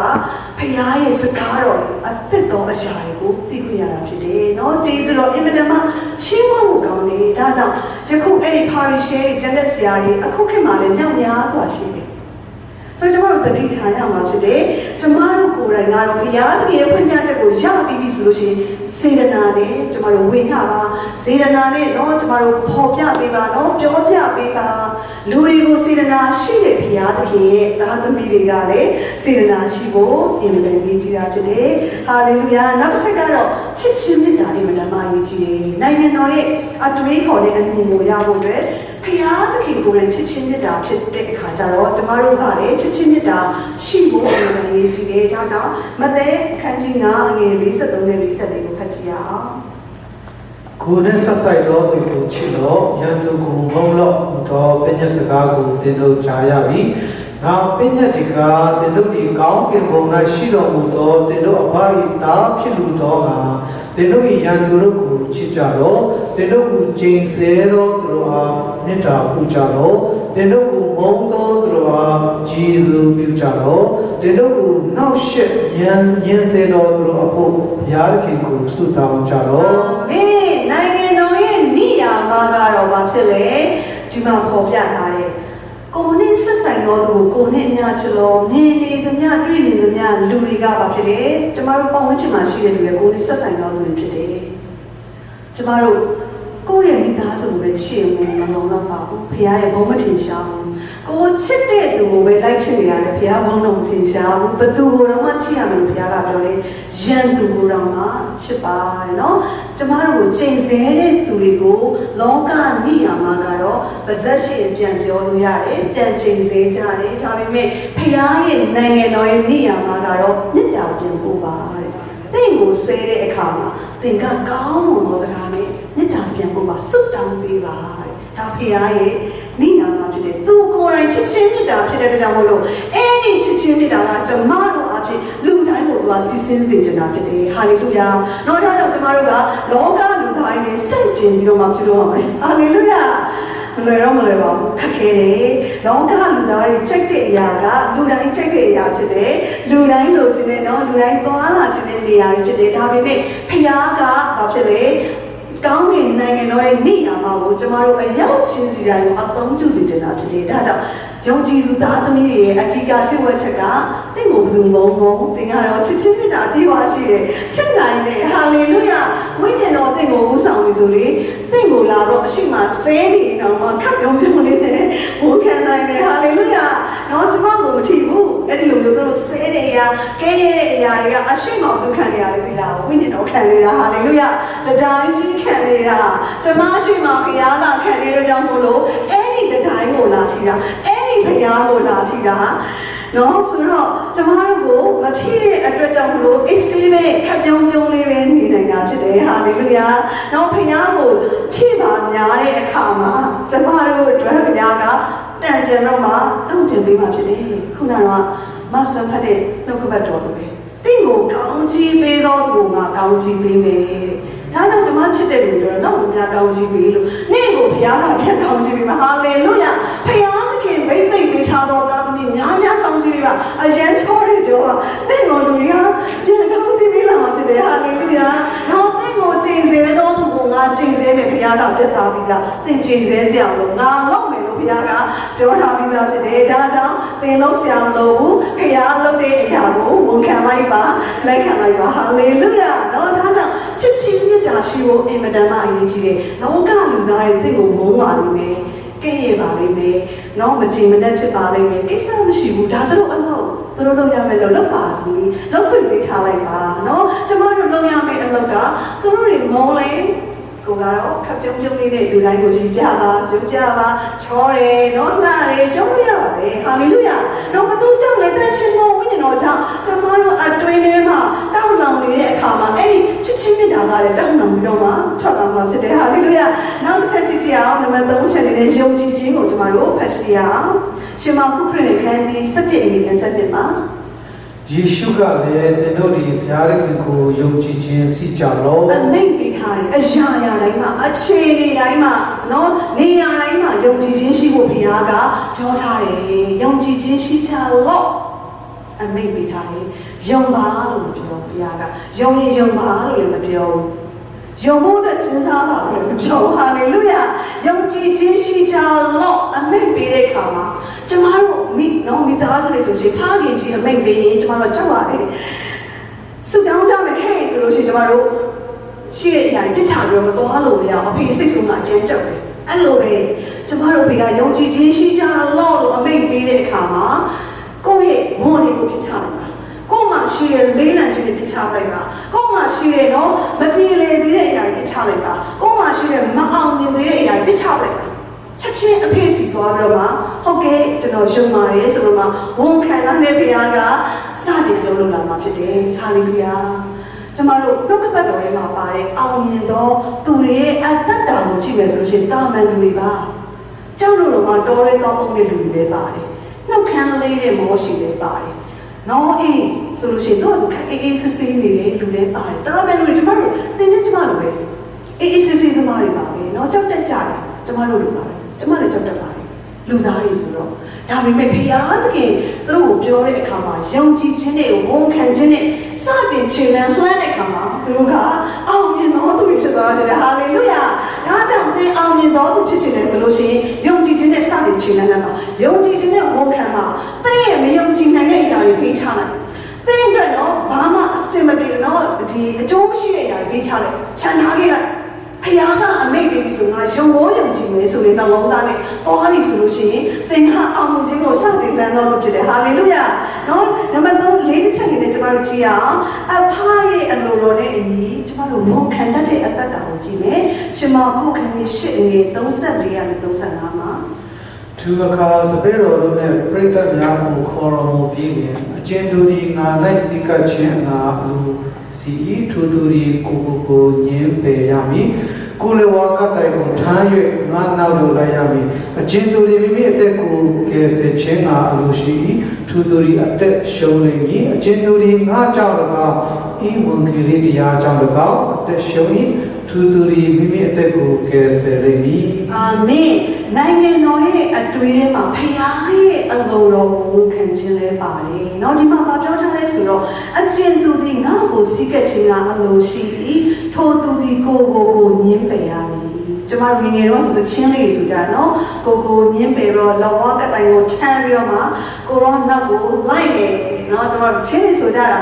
ဘုရားရဲ့စကားတော်အသက်တော်အရာတွေကိုသိခွင့်ရတာဖြစ်တယ်။နော်ကျေးဇူးတော်အင်မတန်မှချီးမွမ်းဖို့ကောင်းတယ်။ဒါကြောင့်ယခုအဲ့ဒီပါရီရှဲကျန်တဲ့ဆရာတွေအခုခေတ်မှာလည်းမြောက်များစွာရှိတယ်။ဆိုတော့ကျမတို့တတိထားရမှာဖြစ်တယ်။ကျမတို့ကိုယ်တိုင်ကတော့ဘုရားသခင်ရဲ့ဖွင့်ပြချက်ကိုရပြီးပြီဆိုလို့ရှိရင် စေတနာနဲ့ကျမတို့ဝင်ရပါစေတနာနဲ့တော့ကျမတို့ပေါ်ပြပေးပါတော့ပြောပြပေးပါလူတွေကိုစေတနာရှိတဲ့ဘုရားသခင်ရဲ့သားသမီးတွေကလည်းစေတနာရှိဖို့အင်မတန်ကြီးကြီးတာဖြစ်တယ်ဟာလေလုယာနောက်တစ်ချက်ကတော့ချစ်ချင်းမြတ်တာအင်မတန်မှကြီးကြီးတယ်နိုင်ငံတော်ရဲ့အတွေးခေါ်တဲ့အမြင်ကိုရဖို့အတွက်ဘုရားသခင်ကိုယ်တိုင်ချစ်ချင်းမြတ်တာဖြစ်တဲ့အခါကျတော့ကျမတို့ကလည်းချစ်ချင်းမြတ်တာရှိဖို့အင်မတန်ကြီးကြီးတယ်ဒါကြောင့်မဿဲအခန်းကြီး9အငယ်53နဲ့54ကိုဖတ်ကြည့်ရအောင်ကိုယ်နဲ့ဆက်ဆိုင်သောသူကိုချစ်လို့ယံသူကိုမုန်းလို့တော့ပညာစကားကိုသင်တို့ကြားရပြီ။နောက်ပညာတိကသင်တို့ဒီကောင်းကင်ဘုံ၌ရှိတော်မူသောသင်တို့အဘ၏သားဖြစ်လူတော်ကသင်တို့၏ယံသူတို့ကိုချစ်ကြတော့သင်တို့ကိုကျင့်စေတော်သူတို့အားမေတ္တာပူကြတော့သင်တို့ကိုမုန်းသောသူတို့အားဂျေဇုပြုကြတော့သင်တို့ကိုနှောက်ရှက်ညှင်းစေတော်သူတို့အဖို့ဘုရားခင်ကိုဆုတောင်းကြတော့အာမင်နိုင်ငံတော်ရဲ့နိယာမကတော့ဘာဖြစ်လဲဒီမှာပေါ်ပြထားတယ်ကိုယ်နဲ့ဆက်ဆိုင်တော်သူကိုယ်နဲ့အများချလို့နေနေသမျှတွေ့နေသမျှလူတွေကဘာဖြစ်လဲကျမတို့ပတ်ဝန်းကျင်မှာရှိတဲ့လူတွေကိုယ်နဲ့ဆက်ဆိုင်တော်သူတွေဖြစ်တယ်ကျမတို့ကိုယ့်ရဲ့မိသားစုကိုပဲချစ်ရင်မလုံးတော့ပါဘူးဖခင်ရဲ့ဘုံမထင်ရှားဘူးကိုချစ်တဲ့သူကိုပဲလိုက်ချစ်နေရတယ်ဖခင်ဘုံတော့မထင်ရှားဘူးဘသူကိုတော့မှချစ်ရမယ်ဖခင်ကပြောတယ်ယံသူကိုတော့မှချစ်ပါတယ်နော်ကျမတို့ကိုချိန်ဆတဲ့သူတွေကိုလောကနိယာမကတော့ပါဇက်ရှင်ပြန်ပြောလို့ရတယ်ပြန်ချိန်ဆကြတယ်ဒါပေမဲ့ဖခင်ရဲ့နိုင်ငံတော်ရဲ့နိယာမကတော့မြတ်တာပြန်ပို့ပါတဲ့တင့်ကိုဆဲတဲ့အခါမှာသင်ကကောင်းမွန်သောစကားနဲ့မြတ်တာပြန်ပို့ပါစွတ်တောင်းပေးပါတဲ့ဒါဖခင်ရဲ့နိယာမဖြစ်တဲ့သူကိုယ်တိုင်ချစ်ချင်းမြတ်တာဖြစ်တဲ့အတွက်ကြောင့်မို့လို့အဲ့ဒီချစ်ချင်းမြတ်တာကကျမတို့အဖြစ်လူတိုင်းကိုသူကစီစဉ်စေချင်တာဖြစ်တယ်ဟာလေလုယာတော့ဒါကြောင့်ကျမတို့ကလောကလူတိုင်းနဲ့စန့်ကျင်ပြီးတော့မှပြုလုပ်ရမယ်ဟာလေလုယာမလွယ်တော့မလွယ်ပါဘူးခက်ခဲတယ်လောကလူသားတွေကြိုက်တဲ့အရာကလူတိုင်းကြိုက်တဲ့အရာဖြစ်တယ်လူတိုင်းလိုချင်တဲ့နော်လူတိုင်းသွားလာချင်တဲ့နေရာတွေဖြစ်တယ်ဒါပေမဲ့ဖခင်ကဘာဖြစ်လဲကောင်းကင်နိုင်ငံတော်ရဲ့နေရာမှာကိုကျမတို့အရောက်ချင်းစီတိုင်းကိုအသုံးပြုစေချင်တာဖြစ်တယ်ဒါကြောင့်ယုံကြည်သူသားသမီးတွေရဲ့အဓိကပြုဝတ်ချက်ကတင့်ကိုဘယ်သူမုန်းဘူးသင်ကတော့ချစ်ချင်းမြတ်တာအပြည့်အဝရှိတယ်ချစ်နိုင်တယ်ဟာလေလုယာဝိညာဉ်တော်တင့်ကိုဦးဆောင်ပြီဆိုလေတင့်ကိုလာတော့အရှိမဆဲနေတော့မှခပ်ပြုံးပြုံးလေးနဲ့ဝန်ခံနိုင်တယ်ဟာလေလုယာတော့ကျမကိုမထီဘူးအဲ့ဒီလိုမျိုးတို့ဆဲတဲ့အရာကဲရဲတဲ့အရာတွေကအရှိမဒုက္ခတွေရတယ်ဒီလားဝိညာဉ်တော်ခံနေတာဟာလေလုယာတတိုင်းကြီးခံနေတာကျမရှိမှဘုရားကခံနေတဲ့ကြောင့်မို့လို့အဲ့ဒီတတိုင်းကိုလာချီတာအဲ့ဒီဘုရားကိုလာချီတာနော်ဆိုတော့ကျမတို့ကိုမထီတဲ့အတွက်ကြောင့်မလို့အေးဆေးပဲခပ်ပြုံးပြုံးလေးပဲနေနိုင်တာဖြစ်တယ်ဟာလေလုယာနော်ဘုရားကိုချီပါများတဲ့အခါမှာကျမတို့အတွက်ဘုရားကတန်ပြန်တော့မှတုံ့ပြန်ပေးမှဖြစ်တယ်ခုနကတော့မဆန်ဖတ်တဲ့နှုတ်ကပတ်တော်လိုပဲတင့်ကိုကောင်းချီးပေးတော်သူကကောင်းချီးပေးမယ်ဒါကြောင့်ကျမချစ်တဲ့လူတွေတော့မများကောင်းချီးပေးလို့နေ့ကိုဘုရားကပြန်ကောင်းချီးပေးမှာဟာလေလုယာဘုရားသခင်ဗိသိက်ပေးထားတော်သားသမီးများများကောင်းချီးပေးပါအရန်ချောတွေပြောပါတင့်ကိုလူတွေကပြန်ကောင်းချီးပေးလာမှာဖြစ်တယ်ဟာလေလုယာတော့တင့်ကိုချိန်ဆတော်သူကငါချိန်ဆမယ်ဘုရားကပြတ်သားပြီးသားတင့်ချိန်ဆစရာလို့ငါလောက်မယ်လို့ဘုရားကပြောထားပြီးသားဖြစ်တယ်ဒါကြောင့်သင်လုံးဆရာမလို့ဘုရားလုပ်တဲ့အရာကိုဝန်ခံလိုက်ပါလက်ခံလိုက်ပါဟာလေလုယာတော့ဒါကြောင့်ချစ်ချင်းမြတ်တာရှိဖို့အင်မတန်မှအရေးကြီးတယ်လောကလူသားတွေသင်ကိုမုန်းပါလိမ့်မယ်ကဲ့ရဲ့ပါလိမ့်မယ်နော်မချင်မနဲ့ဖြစ်ပါလိမ့်မယ်ကိစ္စမရှိဘူးဒါတို့အလုပ်သူတို့လုပ်ရမယ်ဆိုလုပ်ပါစီလုပ်ခွင့်ပေးထားလိုက်ပါနော်ကျမတို့လုပ်ရမယ့်အလုပ်ကသူတို့တွေမုန်းလဲကိုကတော့ခပ်ပြုံးပြုံးလေးနဲ့လူတိုင်းကိုရှိပြပါကြွပြပါချောတယ်နော်လှတယ်ပြောလို့ရပါတယ်ဟာလေလုယာတော့ဘသူကြောင့်လဲတန်ရှင်သောဝိညာဉ်တော်ကြောင့်ကျမတို့အတွင်းထဲမှာတောက်လောင်နေတဲ့အခါမှာအဲ့ဒီချစ်ချင်းမြတ်တာကလည်းတောက်လောင်ပြီးတော့မှထွက်လာမှာဖြစ်တယ်ဟာလေလုယာနောက်တစ်ချက်ကြည့်ကြည့်အောင်နံပါတ်3ချက်နေတဲ့ယုံကြည်ခြင်းကိုကျမတို့ဖတ်ရှင်းရအောင်ရှင်မာကုခရစ်ခန်းကြီး7အငယ်27မှာယေရှုကလည်းသင်တို့ဒီဘုရားခင်ကိုယုံကြည်ခြင်းစီကြလောအမိန့်ပေးထားတယ်အရာရာတိုင်းမှာအခြေအနေတိုင်းမှာနော်နေရာတိုင်းမှာယုံကြည်ခြင်းရှိဖို့ဘုရားကပြောထားတယ်ယုံကြည်ခြင်းရှိကြလောအမိန့်ပေးထားတယ်ယုံပါလို့ပြောဘုရားကယုံရင်ယုံပါလို့လည်းမပြောယုံဖို့နဲ့စဉ်းစားပါလို့မပြောဟာလေလုယာယုံကြည်ခြင်းရှိကြလောအမိန့်ပေးတဲ့အခါမှာကျမတို့မိသားစုတွေဆိုရင်ထားခင်ကြီးအမိန့်ပေးရင်ကျမတို့ကြောက်ရတယ်ဆူတောင်းကြမယ်ဟဲ့ဆိုလို့ရှိရင်ကျမတို့ ရှိတဲ့အရာပြစ်ချပြီးတော့မသွားလို့မရအောင်အဖေစိတ်ဆုံးကအကျဉ်းကြောက်တယ်အဲ့လိုပဲကျမတို့ဖေကယုံကြည်ခြင်းရှိကြလို့အမိန့်ပေးတဲ့အခါမှာကိုယ့်ရဲ့မွန်တွေကိုပြစ်ချလိုက်တာကိုယ်မှာရှိတဲ့လေးလံခြင်းတွေပြစ်ချလိုက်တာကိုယ်မှာရှိတဲ့နော်မပြေလည်သေးတဲ့အရာတွေပြစ်ချလိုက်တာကိုယ်မှာရှိတဲ့မအောင်မြင်သေးတဲ့အရာတွေပြစ်ချလိုက်တာချက်ချင်းအဖေစီသွားပြီးတော့မှဟုတ်ကဲ့ကျွန်တော်ယုံပါတယ်ဆိုတော့မှဝန်ခံတဲ့ဖေကစတင်လုပ်လာမှာဖြစ်တယ်ဟာလေလုယာကျမတို့နှုတ်ကပတ်တော်ထဲမှာပါတဲ့အောင်မြင်သောသူတွေရဲ့အသက်တာကိုကြည့်မယ်ဆိုလို့ရှိရင်တာမန်လူတွေပါကျောင်းတို့တော့မှတော်ရဲကောင်းတဲ့လူတွေလည်းပါတယ်နှုတ်ခမ်းလေးတဲ့မောရှိလည်းပါတယ်နော်အေးဆိုလို့ရှိရင်တော့အေးစစ်စစ်နေတဲ့လူလည်းပါတယ်တာမန်လူတွေကျမတို့သင်နဲ့ကျမတို့ပဲအေးစစ်စစ်သမားတွေပါပဲနော်ကြောက်တက်ကြတယ်ကျမတို့လူပါတယ်ကျမလည်းကြောက်တက်ပါတယ်လူသားတွေဆိုတော့ဒါပေမဲ့ဘုရားသခင်သူတို့ကိုပြောတဲ့အခါမှာယုံကြည်ခြင်းနဲ့ဝန်ခံခြင်းနဲ့စတင်ခြေလှမ်းလှမ်းတဲ့အခါမှာသူတို့ကအောင်မြင်တော်သူဖြစ်သွားတယ်ဟာလေလုယာဒါကြောင့်သင်အောင်မြင်တော်သူဖြစ်ခြင်းနဲ့ဆိုလို့ရှိရင်ယုံကြည်ခြင်းနဲ့စတင်ခြေလှမ်းမှာယုံကြည်ခြင်းနဲ့ဝန်ခံမှာသင်ရဲ့မယုံကြည်နိုင်တဲ့အရာတွေပေးချလိုက်သင်အတွက်တော့ဘာမှအဆင်မပြေတော့ဒီအကျိုးမရှိတဲ့အရာတွေပေးချလိုက်ခြံထားခဲ့လိုက်ဖခင်ကအမိန့်ပေးပြီးဆိုငါယုံဝယုံကြည်မယ်ဆိုရင်နှလုံးသားနဲ့သွားပြီဆိုလို့ရှိရင်သင်ကအောင်မြင်ခြင်းကိုစတင်လမ်းတော်သူဖြစ်တယ်ဟာလေလုယာနော်နံပါတ်3လေးတစ်ချက်အနေနဲ့ကျမတို့ကြည့်ရအောင်အဖရဲ့အလိုတော်နဲ့အညီကျမတို့ဝန်ခံတတ်တဲ့အတ္တတာကိုကြည့်မယ်ရှမာကုခန်းကြီး8ငွေ34ရာ35မှာသူအခါတပည့်တော်တို့နဲ့ပြိတ္တများကိုခေါ်တော်မူပြီးရင်အကျဉ်သူဒီငါ၌စိကခြင်းငါလူစီထူထူဒီကိုညင်းပေရမည်ကိုလေဝါကတိုင်ကိုထား၍ငါနောက်လိုလိုက်ရမည်အကျဉ်သူဒီမိမိအသက်ကိုကယ်ဆယ်ခြင်းငါအလိုရှိ၏ထူထူဒီအသက်ရှုံးလိမ့်မည်အကျဉ်သူဒီငါကြောင့်၎င်းဤဝန်ကလေးတရားကြောင့်၎င်းအသက်ရှုံး၏ထူထူဒီမိမိအသက်ကိုကယ်ဆယ်လိမ့်မည်အာမင်နိုင်ငံတော်ရဲ့အတွင်းထဲမှာဖခင်ရဲ့အလိုတော်ကိုဝန်ခံခြင်းလဲပါတယ်เนาะဒီမှာပြောထားလဲဆိုတော့အကျဉ်သူဒီငါ့ကိုစီးကပ်ခြင်းကအလိုရှိပြီးထိုသူဒီကိုညင်းပယ်ရမည်ကျမတို့ငယ်တော့ဆိုတော့ချင်းလေးဆိုကြနော်ကိုညင်းပယ်တော့လောဝကတိုင်ကိုချမ်းပြီးတော့မှကိုရောနောက်ကိုလိုက်နေเนาะကျမတို့ချင်းလေးဆိုကြတာ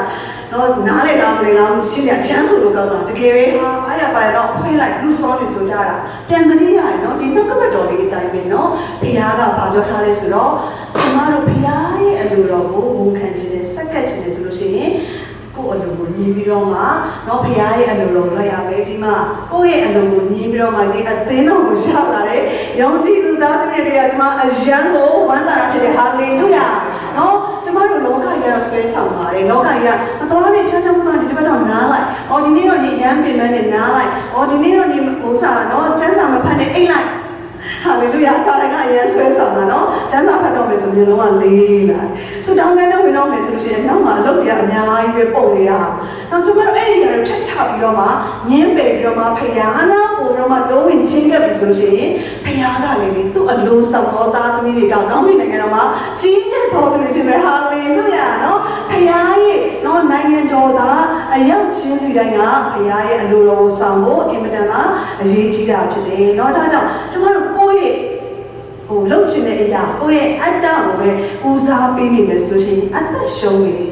နော်နားလေလားမလေလားရှင်းရချမ်းဆိုလို့ကောင်းတာတကယ်ပဲဟာအားရပါတော့အဖွင့်လိုက်လူစောနေဆိုကြတာပြန်တတိယရယ်နော်ဒီနှုတ်ကပတ်တော်လေးအတိုင်းပဲနော်ဘုရားကဘာပြောထားလဲဆိုတော့ကျမတို့ဘုရားရဲ့အလိုတော်ကိုဝန်ခံခြင်းနဲ့စက္ကပ်ခြင်းနဲ့ဆိုလို့ရှိရင်ကိုယ့်အလိုကိုညီပြီးတော့မှနော်ဘုရားရဲ့အလိုတော်လိုက်ရမယ်ဒီမှာကိုယ့်ရဲ့အလိုကိုညီပြီးတော့မှဒီအသင်းတော်ကိုရှာလာတဲ့ယုံကြည်သူသားသမီးတွေကကျမအယံကိုဝမ်းသာရဖြစ်တဲ့ဟာလေလုယာနော်ကျမတို့လောကကြီးကတော့ဆွဲဆောင်ပါတယ်လောကကြီးကအတော်နဲ့ဖျားချောင်းသွားဒီဘက်တော့နားလိုက်အော်ဒီနေ့တော့နေရမ်းပင်မနဲ့နားလိုက်အော်ဒီနေ့တော့နေဟိုစားနော်ကျမ်းစာမဖတ်နဲ့အိတ်လိုက်ဟာလေလုယာစာရကအရင်ဆွဲဆောင်တာနော်ကျမ်းစာဖတ်တော့မယ်ဆိုရင်လုံးဝလေးလာဆူတောင်းကနေဝင်တော့မယ်ဆိုရှင်နောက်မှာလုပ်ရအများကြီးပဲပုံနေတာနော်ကျမတို့အဲ့ဒီနေရာကိုဖြတ်ချပြီးတော့မှညင်းပယ်ပြီးတော့မှဖယားနာပို့တော့မှလုံးဝင်ချင်းကပ်ပြီဆိုရှင်ဖယားကလည်းသူ့အလိုဆောင်သောသားသမီးတွေကကောင်းပြီနိုင်ငံတော်မှာကြီးမြတ်တော်သူတွေဖြစ်မယ်ဟာလေလုယာနော်ဖယားရဲ့နော်နိုင်ငံတော်သားအရောက်ချင်းစီတိုင်းကဖယားရဲ့အလိုတော်ကိုဆောင်ဖို့အင်မတန်မှအရေးကြီးတာဖြစ်တယ်နော်ဒါကြောင့်ကျမတို့ကိုယ့်ရဲ့လှုပ်ချင်တဲ့အရာကိုယ့်ရဲ့အတ္တကိုပဲဦးစားပေးနေမယ်ဆိုလို့ရှိရင်အသက်ရှုံးနေတယ်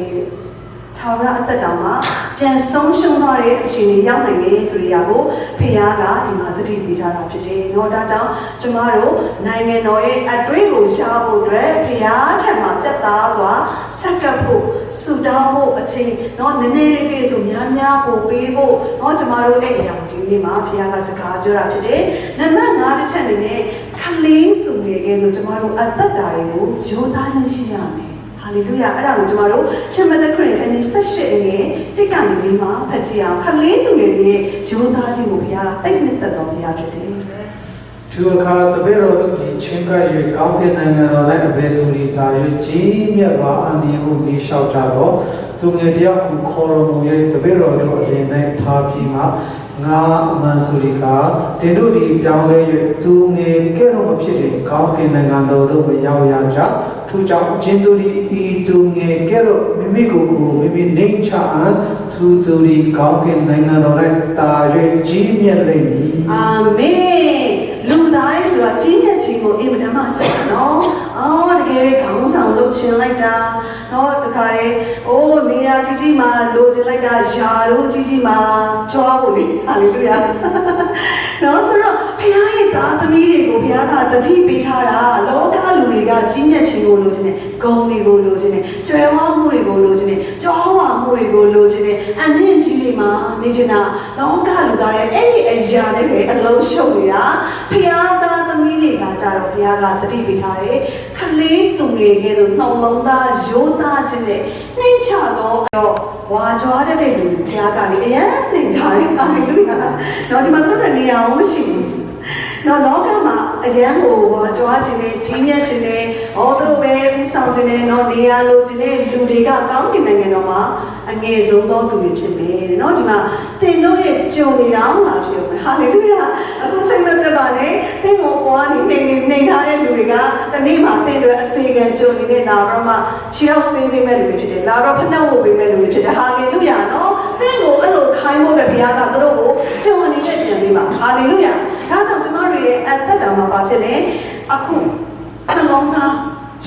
ထာဝရအသက်တောင်မှပြန်ဆုံးရှုံးသွားတဲ့အခြေအနေရောက်နိုင်တယ်ဆိုတဲ့အရာကိုဖခင်ကဒီမှာသတိပေးထားတာဖြစ်တယ်။နော်ဒါကြောင့်ကျမတို့နိုင်ငံတော်ရဲ့အတွေ့ကိုရှားဖို့အတွက်ဖခင်ထံမှာပြတ်သားစွာစက္ကပ်ဖို့ဆုတောင်းဖို့အချိန်နော်နည်းနည်းလေးပြေဆိုများများဖို့ပေးဖို့နော်ကျမတို့အဲ့ဒီအရာကိုဒီနေ့မှာဖခင်ကစကားပြောတာဖြစ်တယ်။နံပါတ်5တစ်ချက်အနေနဲ့ခလေးသူငယ်ကဲဆိုကျမတို့အသက်တာတွေကိုယောသားရရှိရမယ်။ဟာလေလုယာအဲ့ဒါကိုကျမတို့ရှင်မသက်ခရစ်အခန်းကြီး18ငယ်တိတ်ကနေပြီးမှဖတ်ကြည့်အောင်ခလေးသူငယ်ရဲ့ယောသားခြင်းကိုဘုရားကတိတ်နဲ့သက်တော်ဘုရားဖြစ်တယ်။သူအခါတပည့်တော်တို့ဒီချင်းက၍ကောင်းကင်နိုင်ငံတော်၌အဘယ်သူဤသာ၍ကြီးမြတ်စွာအန္တရာယ်ကိုမေးလျှောက်ကြတော့သူငယ်တယောက်ကိုခေါ်တော်မူ၍တပည့်တော်တို့အလင်း၌ထားပြီးမှငါအမှန်ဆိုဒီကတင်တို့ဒီပြောင်းလဲ၍သူငယ်ကဲ့သို့မဖြစ်တဲ့ကောင်းကင်နိုင်ငံတော်တို့ကိုရောက်ရကြထို့ကြောင့်အချင်းတို့ဒီဤသူငယ်ကဲ့သို့မိမိကိုယ်ကိုမိမိနှိမ့်ချအပ်သူတို့ဒီကောင်းကင်နိုင်ငံတော်၌တာ၍ကြီးမြတ်လိမ့်မည်အာမင်လူသားရဲ့ဆိုတာကြီးမြတ်ခြင်းကိုအင်မတန်မှကြိုက်နော်အော်တကယ်ပဲခေါင်းဆောင်လုပ်ရှင်လိုက်တာ နော်တခါလေအိုးနေရာကြီးမှာလိုချင်လိုက်တာယာတို့ကြီးမှာကြွားဖို့လေဟာလေလုယာနော်ဆိုတော့ဖခင်ရဲ့သားသမီးတွေကိုဘုရားကတတိပေးထားတာလောကလူတွေကကြီးမြတ်ခြင်းကိုလိုချင်တယ်ဂုဏ်တွေကိုလိုချင်တယ်ကျွဲဝါမှုတွေကိုလိုချင်တယ်ကြွားဝါမှုတွေကိုလိုချင်တယ်အမြင့်ကြီးတွေမှာနေချင်တာလောကလူသားရဲ့အဲ့ဒီအရာတွေပဲအလုံးရှုပ်နေတာဖခင်သားသမီးတွေကကြတော့ဘုရားကတတိပေးထားတယ်ခလေးသူငယ်ကဲဆိုနှောင်လုံးသားရိုးသားခြင်းနဲ့နှိမ့်ချတော့ဝါကြွားတဲ့လူဘုရားကလေအယံနှိမ့်ထားတယ်ဟာလေလုယာတော့ဒီမှာတို့နေရာအောင်မရှိဘူးနော်လောကမှာအရန်ကိုဝါကြွားခြင်းနဲ့ကြီးမြတ်ခြင်းနဲ့ဟောတို့ပဲဥဆောင်ခြင်းနဲ့နော်နေရာလိုခြင်းနဲ့လူတွေကကောင်းကင်နိုင်ငံတော်မှာအငယ်ဆုံးသောသူတွေဖြစ်မယ်နော်ဒီမှာသင်တို့ရဲ့ကြုံနေတော့လာဖြစ်မယ်ဟာလေလုယာအခုစိတ်မပြတ်ပါနဲ့သင်ကိုပွားနေထားတဲ့လူတွေကတနေ့မှသင်တို့အစေခံကြုံနေတဲ့လာတော့မှခြေထောက်ဆေးပေးမဲ့လူတွေဖြစ်တယ်လာတော့ဖနှောက်ဝပေးမဲ့လူတွေဖြစ်တယ်ဟာလေလုယာနော်သင်ကိုအဲ့လိုခိုင်းဖို့တဲ့ဘုရားကတို့ကိုကြုံနေတဲ့ပြန်လေးပါဟာလေလုယာဒါကြောင့်ကျမတို့ရဲ့အသက်တာမှာပါဖြစ်တယ်အခုနှလုံးသား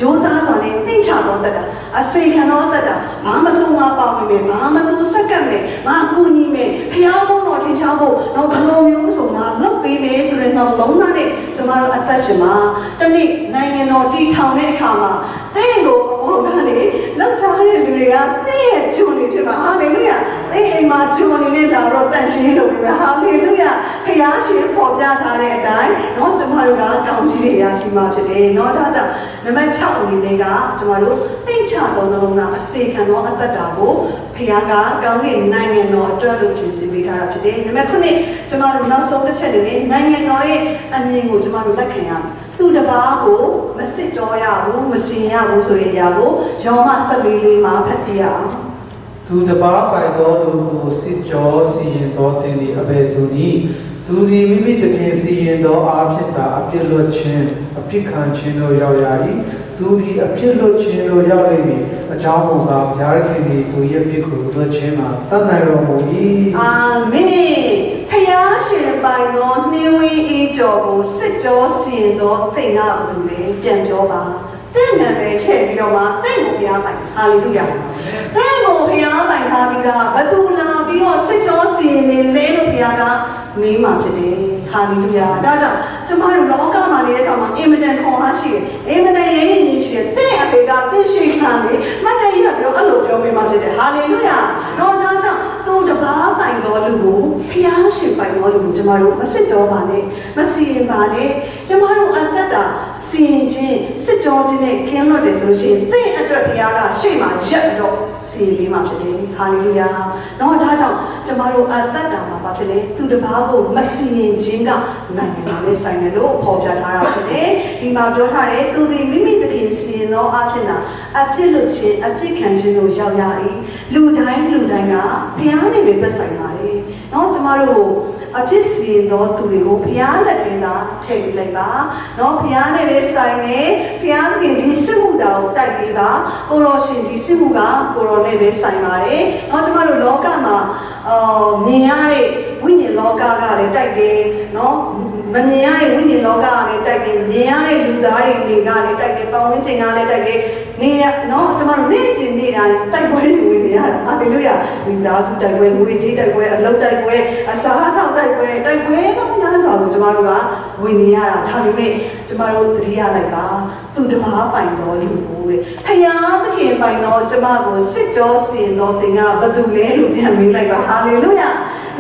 ရိုးသားစွာနဲ့နှိမ့်ချသောတတ်တာအစေခံသောတတ်တာဘာမဆုံးမပါဝင်မယ်ဘာမဆုံးစက္ကန့်မယ်ဘာကူညီမယ်ဖျားဖို့တော့ထင်ရှားဖို့တော့ဘလိုမျိုးဆိုမှလွတ်ပေးမယ်ဆိုတဲ့နှလုံးသားနဲ့ကျမတို့အသက်ရှင်မှာတနေ့နိုင်ငံတော်တည်ထောင်တဲ့အခါမှာသင်ကိုအပေါ်ကနေလောက်ထားတဲ့လူတွေကသင်ရဲ့ဂျုံတွေဖြစ်မှာဟာလေလုယာသင်အိမ်မှာဂျုံတွေနဲ့လာတော့တန်ရှင်းလို့ပဲဟာလေလုယာဖျားရှင်ပေါ်ပြထားတဲ့အတိုင်းเนาะကျမတို့ကကောင်းကြီးတွေရရှိမှာဖြစ်တယ်เนาะဒါကြောင့်နံပါတ်6အနေနဲ့ကကျမတို့သိချသောနှလုံးသားအစေခံသောအသက်တာကိုဖခင်ကကောင်းကင်နိုင်ငံတော်အတွက်လို့ပြင်ဆင်ပေးထားတာဖြစ်တယ်။နံပါတ်9ကျမတို့နောက်ဆုံးတစ်ချက်အနေနဲ့နိုင်ငံတော်ရဲ့အမြင်ကိုကျမတို့လက်ခံရမယ်။သူတစ်ပါးကိုမစစ်ကြောရဘူးမစင်ရဘူးဆိုရင်အရာကိုယောမ14လေးမှာဖတ်ကြည့်ရအောင်။ သူတစ်ပါးပိုင်သောလူကိုစစ်ကြောစီရင်သောတင်သည်အဘယ်သူနည်းသူသည်မိမိတခင်စီရင်သောအားဖြင့်သာအပြစ်လွတ်ခြင်းအပြစ်ခံခြင်းတို့ရောက်ရ၏သူသည်အပြစ်လွတ်ခြင်းတို့ရောက်လိမ့်မည်အကြောင်းမူကားဘုရားခင်သည်သူရဲ့ပြစ်ကိုလွတ်ခြင်းမှာတတ်နိုင်တော်မူ၏အာမင်ဖခင်ရှင်ပိုင်သောနှင်းဝင်းအေးကြော်ကိုစစ်ကြောစီရင်သောသင်ကဘသူလဲပြန်ပြောပါသင်နာမည်ထည့်ပြီးတော့မှသင်ကိုဘုရားပိုင်ဟာလေလုယာသင်ကိုဘုရားပိုင်ထားပြီးသားဘသူလာပြီးတော့စစ်ကြောစီရင်နေလဲလို့ဘုရားကမင်းမှာဖြစ်တယ်ဟာလေလုယာဒါကြောင့်ကျမတို့လောကမှာနေတဲ့အခါမှာအင်မတန်ခွန်အားရှိတယ်အင်မတန်ရင်းရင်းရှိတယ်သင်အဖေကသင်ရှိခံနေမတ်တရရပြီးတော့အဲ့လိုပြောမိမှာဖြစ်တယ်ဟာလေလုယာတော့ဒါကြောင့်သူတပါးပိုင်တော်လူကိုဖျားရှင်ပိုင်တော်လူကိုကျမတို့မစစ်ကြောပါနဲ့မစီရင်ပါနဲ့ကျမတို့အသက်တာစီရင်ခြင်းစစ်ကြောခြင်းနဲ့ခင်းလွတ်တယ်ဆိုလို့ရှိရင်သင်အတွက်ဘုရားကရှေ့မှာရက်တော့စီရင်မှာဖြစ်တယ်ဟာလေလုယာတော့ဒါကြောင့်ကျမတို့အသက်တာမှာဘာဖြစ်လဲသူတပါးကိုမစီရင်ခြင်းကနိုင်ငံတော်နဲ့ဆိုင်တယ်လို့ဖော်ပြထားတာဖြစ်တယ်ဒီမှာပြောထားတယ်သူသည်မိမိတည်းစီရင်သောအဖြစ်နာအဖြစ်လွတ်ခြင်းအဖြစ်ခံခြင်းတို့ရောက်ရ၏လူတိုင်းကဘုရားနဲ့ပဲသက်ဆိုင်ပါလေเนาะကျမတို့အဖြစ်စီရင်သောသူတွေကိုဘုရားလက်ထဲသာထည့်ပေးလိုက်ပါเนาะဘုရားနဲ့ပဲဆိုင်နေဘုရားသခင်ဒီစစ်မှုတော်ကိုတိုက်ပေးပါကိုရောရှင်ဒီစစ်မှုကကိုရောနဲ့ပဲဆိုင်ပါတယ်เนาะကျမတို့လောကမှာမြင်ရတဲ့ဝိညာဉ်လောကကလည်းတိုက်တယ်เนาะမမြင်ရတဲ့ဝိညာဉ်လောကကလည်းတိုက်တယ်မြင်ရတဲ့လူသားတွေကလည်းတိုက်တယ်ပတ်ဝန်းကျင်ကလည်းတိုက်တယ်နေရနော်ကျွန်တော်နေ့စဉ်နေ့တိုင်းတိုက်ပွဲတွေဝင်နေရတာဟာလေလုယာမိသားစုတိုက်ပွဲငွေကြေးတိုက်ပွဲအလုပ်တိုက်ပွဲအစားအသောက်တိုက်ပွဲပေါင်းများစွာကိုကျွန်တော်တို့ကဝင်နေရတာဒါပေမဲ့ကျွန်တော်တို့သတိရလိုက်ပါသူတပါးပိုင်တော်လူကိုတဲ့ဖယားသခင်ပိုင်တော်ကျွန်မကိုစစ်ကြောစင်တော်တင်ကဘသူလဲလို့ပြန်မေးလိုက်ပါဟာလေလုယာ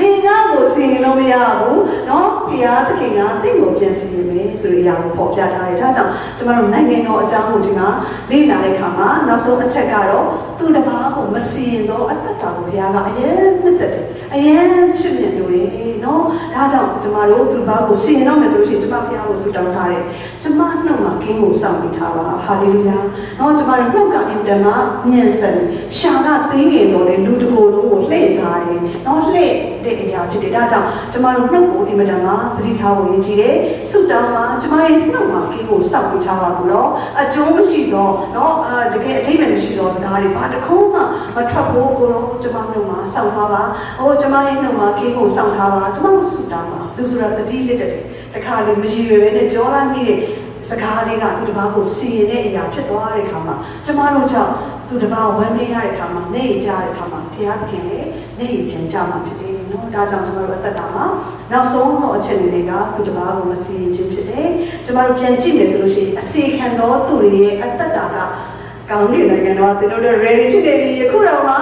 နေငါ့ကိုစီရင်လို့မရဘူးเนาะဘုရားသခင်ကတင့်ကိုပြန်စီရင်မယ်ဆိုတဲ့အရာကိုပေါ်ပြထားတယ်ဒါကြောင့်ကျမတို့နိုင်ငံတော်အကြောင်းကိုဒီမှာလေ့လာတဲ့အခါမှာနောက်ဆုံးအချက်ကတော့သူတစ်ပါးကိုမစီရင်တော့အတ္တတာကိုဘုရားကအရင်နှစ်သက်တယ်အရင်ချစ်မြတ်လို့လေเนาะဒါကြောင့်ကျမတို့သူတစ်ပါးကိုစီရင်တော့မယ်ဆိုလို့ရှိရင်ကျမဘုရားကိုဆုတောင်းထားတယ်ကျမနှုတ်မှာခင်းကိုစောင့်ပြီးထားပါဟာလေလုယာเนาะကျမတို့နှုတ်ကအင်တမညံစံရှာကသိငယ်တော်လေလူတစ်ကိုယ်လုံးကိုလှည့်စားတယ်เนาะလှည့်တဲ့အရာဖြစ်တယ်ဒါကြောင့်ကျမတို့နှုတ်ကိုအင်မတန်မှသတိထားဖို့ရည်ကြီးတယ်ဆုတောင်းမှာကျမရဲ့နှုတ်မှာခင်းကိုစောင့်ပြီးထားပါဘူးတော့အကျိုးမရှိတော့เนาะတကယ်အထိပ္ပယ်မရှိတော့စကားတွေဘာတစ်ခုမှမထွက်ဖို့ကိုတော့ကျမနှုတ်မှာစောင့်ထားပါကျမရဲ့နှုတ်မှာခင်းကိုစောင့်ထားပါကျမတို့ဆုတောင်းပါလူဆိုတာတတိလစ်တယ်တခါလေမရည်ရွယ်ပဲနဲ့ပြောလိုက်မိတဲ့စကားလေးကသူတစ်ပါးကိုစီရင်တဲ့အရာဖြစ်သွားတဲ့အခါမှာကျမတို့ကြောင့်သူ သူတပါဝမ်းနေရတဲ့အခါမှာနေကြတဲ့အခါမှာဘုရားသခင်လည်းနေပြန်ကြမှာဖြစ်တယ်နော်ဒါကြောင့်ကျွန်တော်တို့အသက်တာမှာနောက်ဆုံးသောအချက်တွေကသူတပါကိုမစီရင်ခြင်းဖြစ်တယ်ကျွန်တော်တို့ပြန်ကြည့်နေဆိုလို့ရှိရင်အစီခံသောသူတွေရဲ့အသက်တာကကောင်းကင်နိုင်ငံတော်သူတို့ ready ဖြစ်နေပြီအခုတော့မှ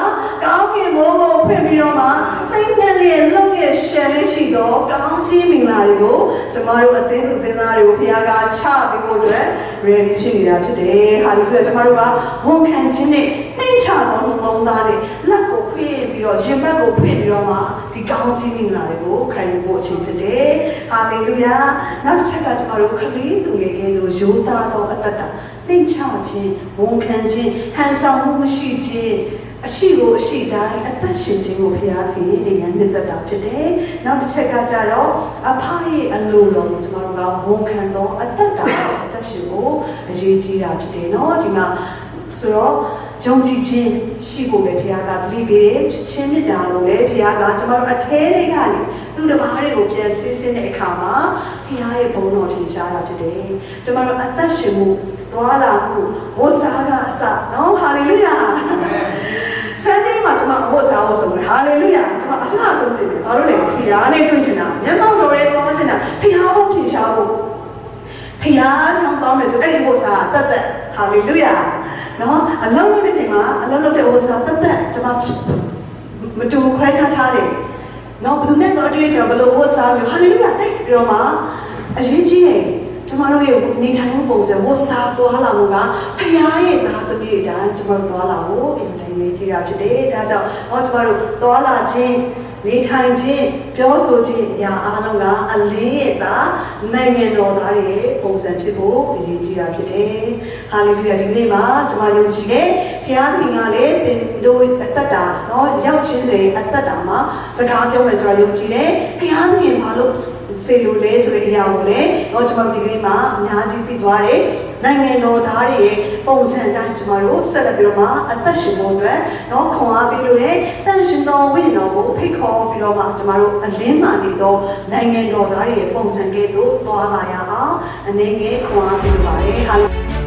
ကောင်းကင်မိုးကိုဖွင့်ပြီးတော့မှတိတ်နဲ့လေးလုံးရဲ့ရှယ်လေးရှိတော့ကောင်းချီးမင်္ဂလာတွေကိုကျွန်တော်တို့အသင်းသူသင်သားတွေကိုဘုရားကချပေးဖို့အတွက် ready ဖြစ်နေတာဖြစ်တယ်ဟာလေကျွန်တော်တို့ကဝန်ခံခြင်းနဲ့နှိမ့်ချသောနှလုံးသားနဲ့လက်ကိုဖွင့်ပြီးတော့ရင်ဘတ်ကိုဖွင့်ပြီးတော့မှဒီကောင်းချီးမင်္ဂလာတွေကိုခံယူဖို့အချိန်ဖြစ်တယ်ဟာလေလုယာနောက်တစ်ချက်ကကျွန်တော်တို့ခလေးသူငယ်ကဲတို့ရိုးသားသောအသက်တာနှိမ့်ချခြင်းဝန်ခံခြင်းဟန်ဆောင်မှုမရှိခြင်းအရှိကိုအရှိတိုင်းအသက်ရှင်ခြင်းကိုဘုရားခင်အရင်နှစ်သက်တာဖြစ်တယ်။နောက်တစ်ချက်ကကြတော့အဖရဲ့အလိုတော်ကိုကျွန်တော်တို့ကဝန်ခံသောအသက်တာအသက်ရှင်ကိုအရေးကြီးတာဖြစ်တယ်နော်။ဒီမှာဆိုတော့ယုံကြည်ခြင်းရှိဖို့ပဲဘုရားကတတိပေးတယ်။ချင်းမြတ်တာလို့လည်းဘုရားကကျွန်တော်တို့အထဲတွေကနေသူတပါးတွေကိုပြန်ဆင်းဆင်းတဲ့အခါမှာဘုရားရဲ့ဘုန်းတော်ထင်ရှားတာဖြစ်တယ်။ကျွန်တော်တို့အသက်ရှင်မှုတွာလာမှုဝတ်စားကအစနော်ဟာလေလုယာဆန်ဒေးမှာကျွန်မအဝတ်စားဖို့ဆိုရင်ဟာလေလုယာကျွန်မအလှဆုံးဖြစ်တယ်ဘာလို့လဲဖခင်နဲ့တွေ့ချင်တာမျက်မှောက်တော်ရဲ့သွားချင်တာဖခင်ဘုထင်ရှားဖို့ဖခင်ချောင်းတောင်းမယ်ဆိုအဲ့ဒီဝတ်စားတက်တက်ဟာလေလုယာနော်အလုံးလုံးတဲ့ချိန်မှာအလုံးလုံးတဲ့ဝတ်စားတက်တက်ကျွန်မမတူခွဲခြားထားတယ်နော်ဘယ်သူနဲ့တော့အတွေ့အကြုံဘယ်လိုဝတ်စားမျိုးဟာလေလုယာတဲ့ပြီးတော့မှအရေးကြီးတယ်ကျမတို့ရဲ့နေထိုင်မှုပုံစံဝတ်စားသွားလာမှုကဖခင်ရဲ့သားသမီးတွေတိုင်းကျမတို့သွားလာဖို့အင်တိုင်းလေးကြီးတာဖြစ်တယ်။ဒါကြောင့်ကျမတို့သွားလာခြင်းနေထိုင်ခြင်းပြောဆိုခြင်းအရာအားလုံးကအလင်းရဲ့သားနိုင်ငံတော်သားတွေရဲ့ပုံစံဖြစ်ဖို့အရေးကြီးတာဖြစ်တယ်။ဟာလေလုယာဒီနေ့မှာကျမယုံကြည်တယ်ဖခင်သခင်ကလည်းသင်တို့အသက်တာရောက်ချင်းစေအသက်တာမှာစကားပြောမယ်ဆိုတာယုံကြည်တယ်ဖခင်သခင်ဘာလို့စေလိုလဲဆိုတဲ့အရာကိုလည်းကျွန်တော်ဒီကနေ့မှာအများကြီးသိသွားတယ်နိုင်ငံတော်သားတွေရဲ့ပုံစံတိုင်းကျွန်တော်တို့ဆက်လက်ပြီးတော့မှအသက်ရှင်ဖို့အတွက်ခွန်အားပေးလို့တဲ့တန်ရှင်တော်ဝိညာဉ်တော်ကိုဖိတ်ခေါ်ပြီးတော့မှကျွန်တော်တို့အလင်းမှနေသောနိုင်ငံတော်သားတွေရဲ့ပုံစံကဲ့သို့သွားလာရအောင်အနေငယ်ခွန်အားပေးပါရစေဟာ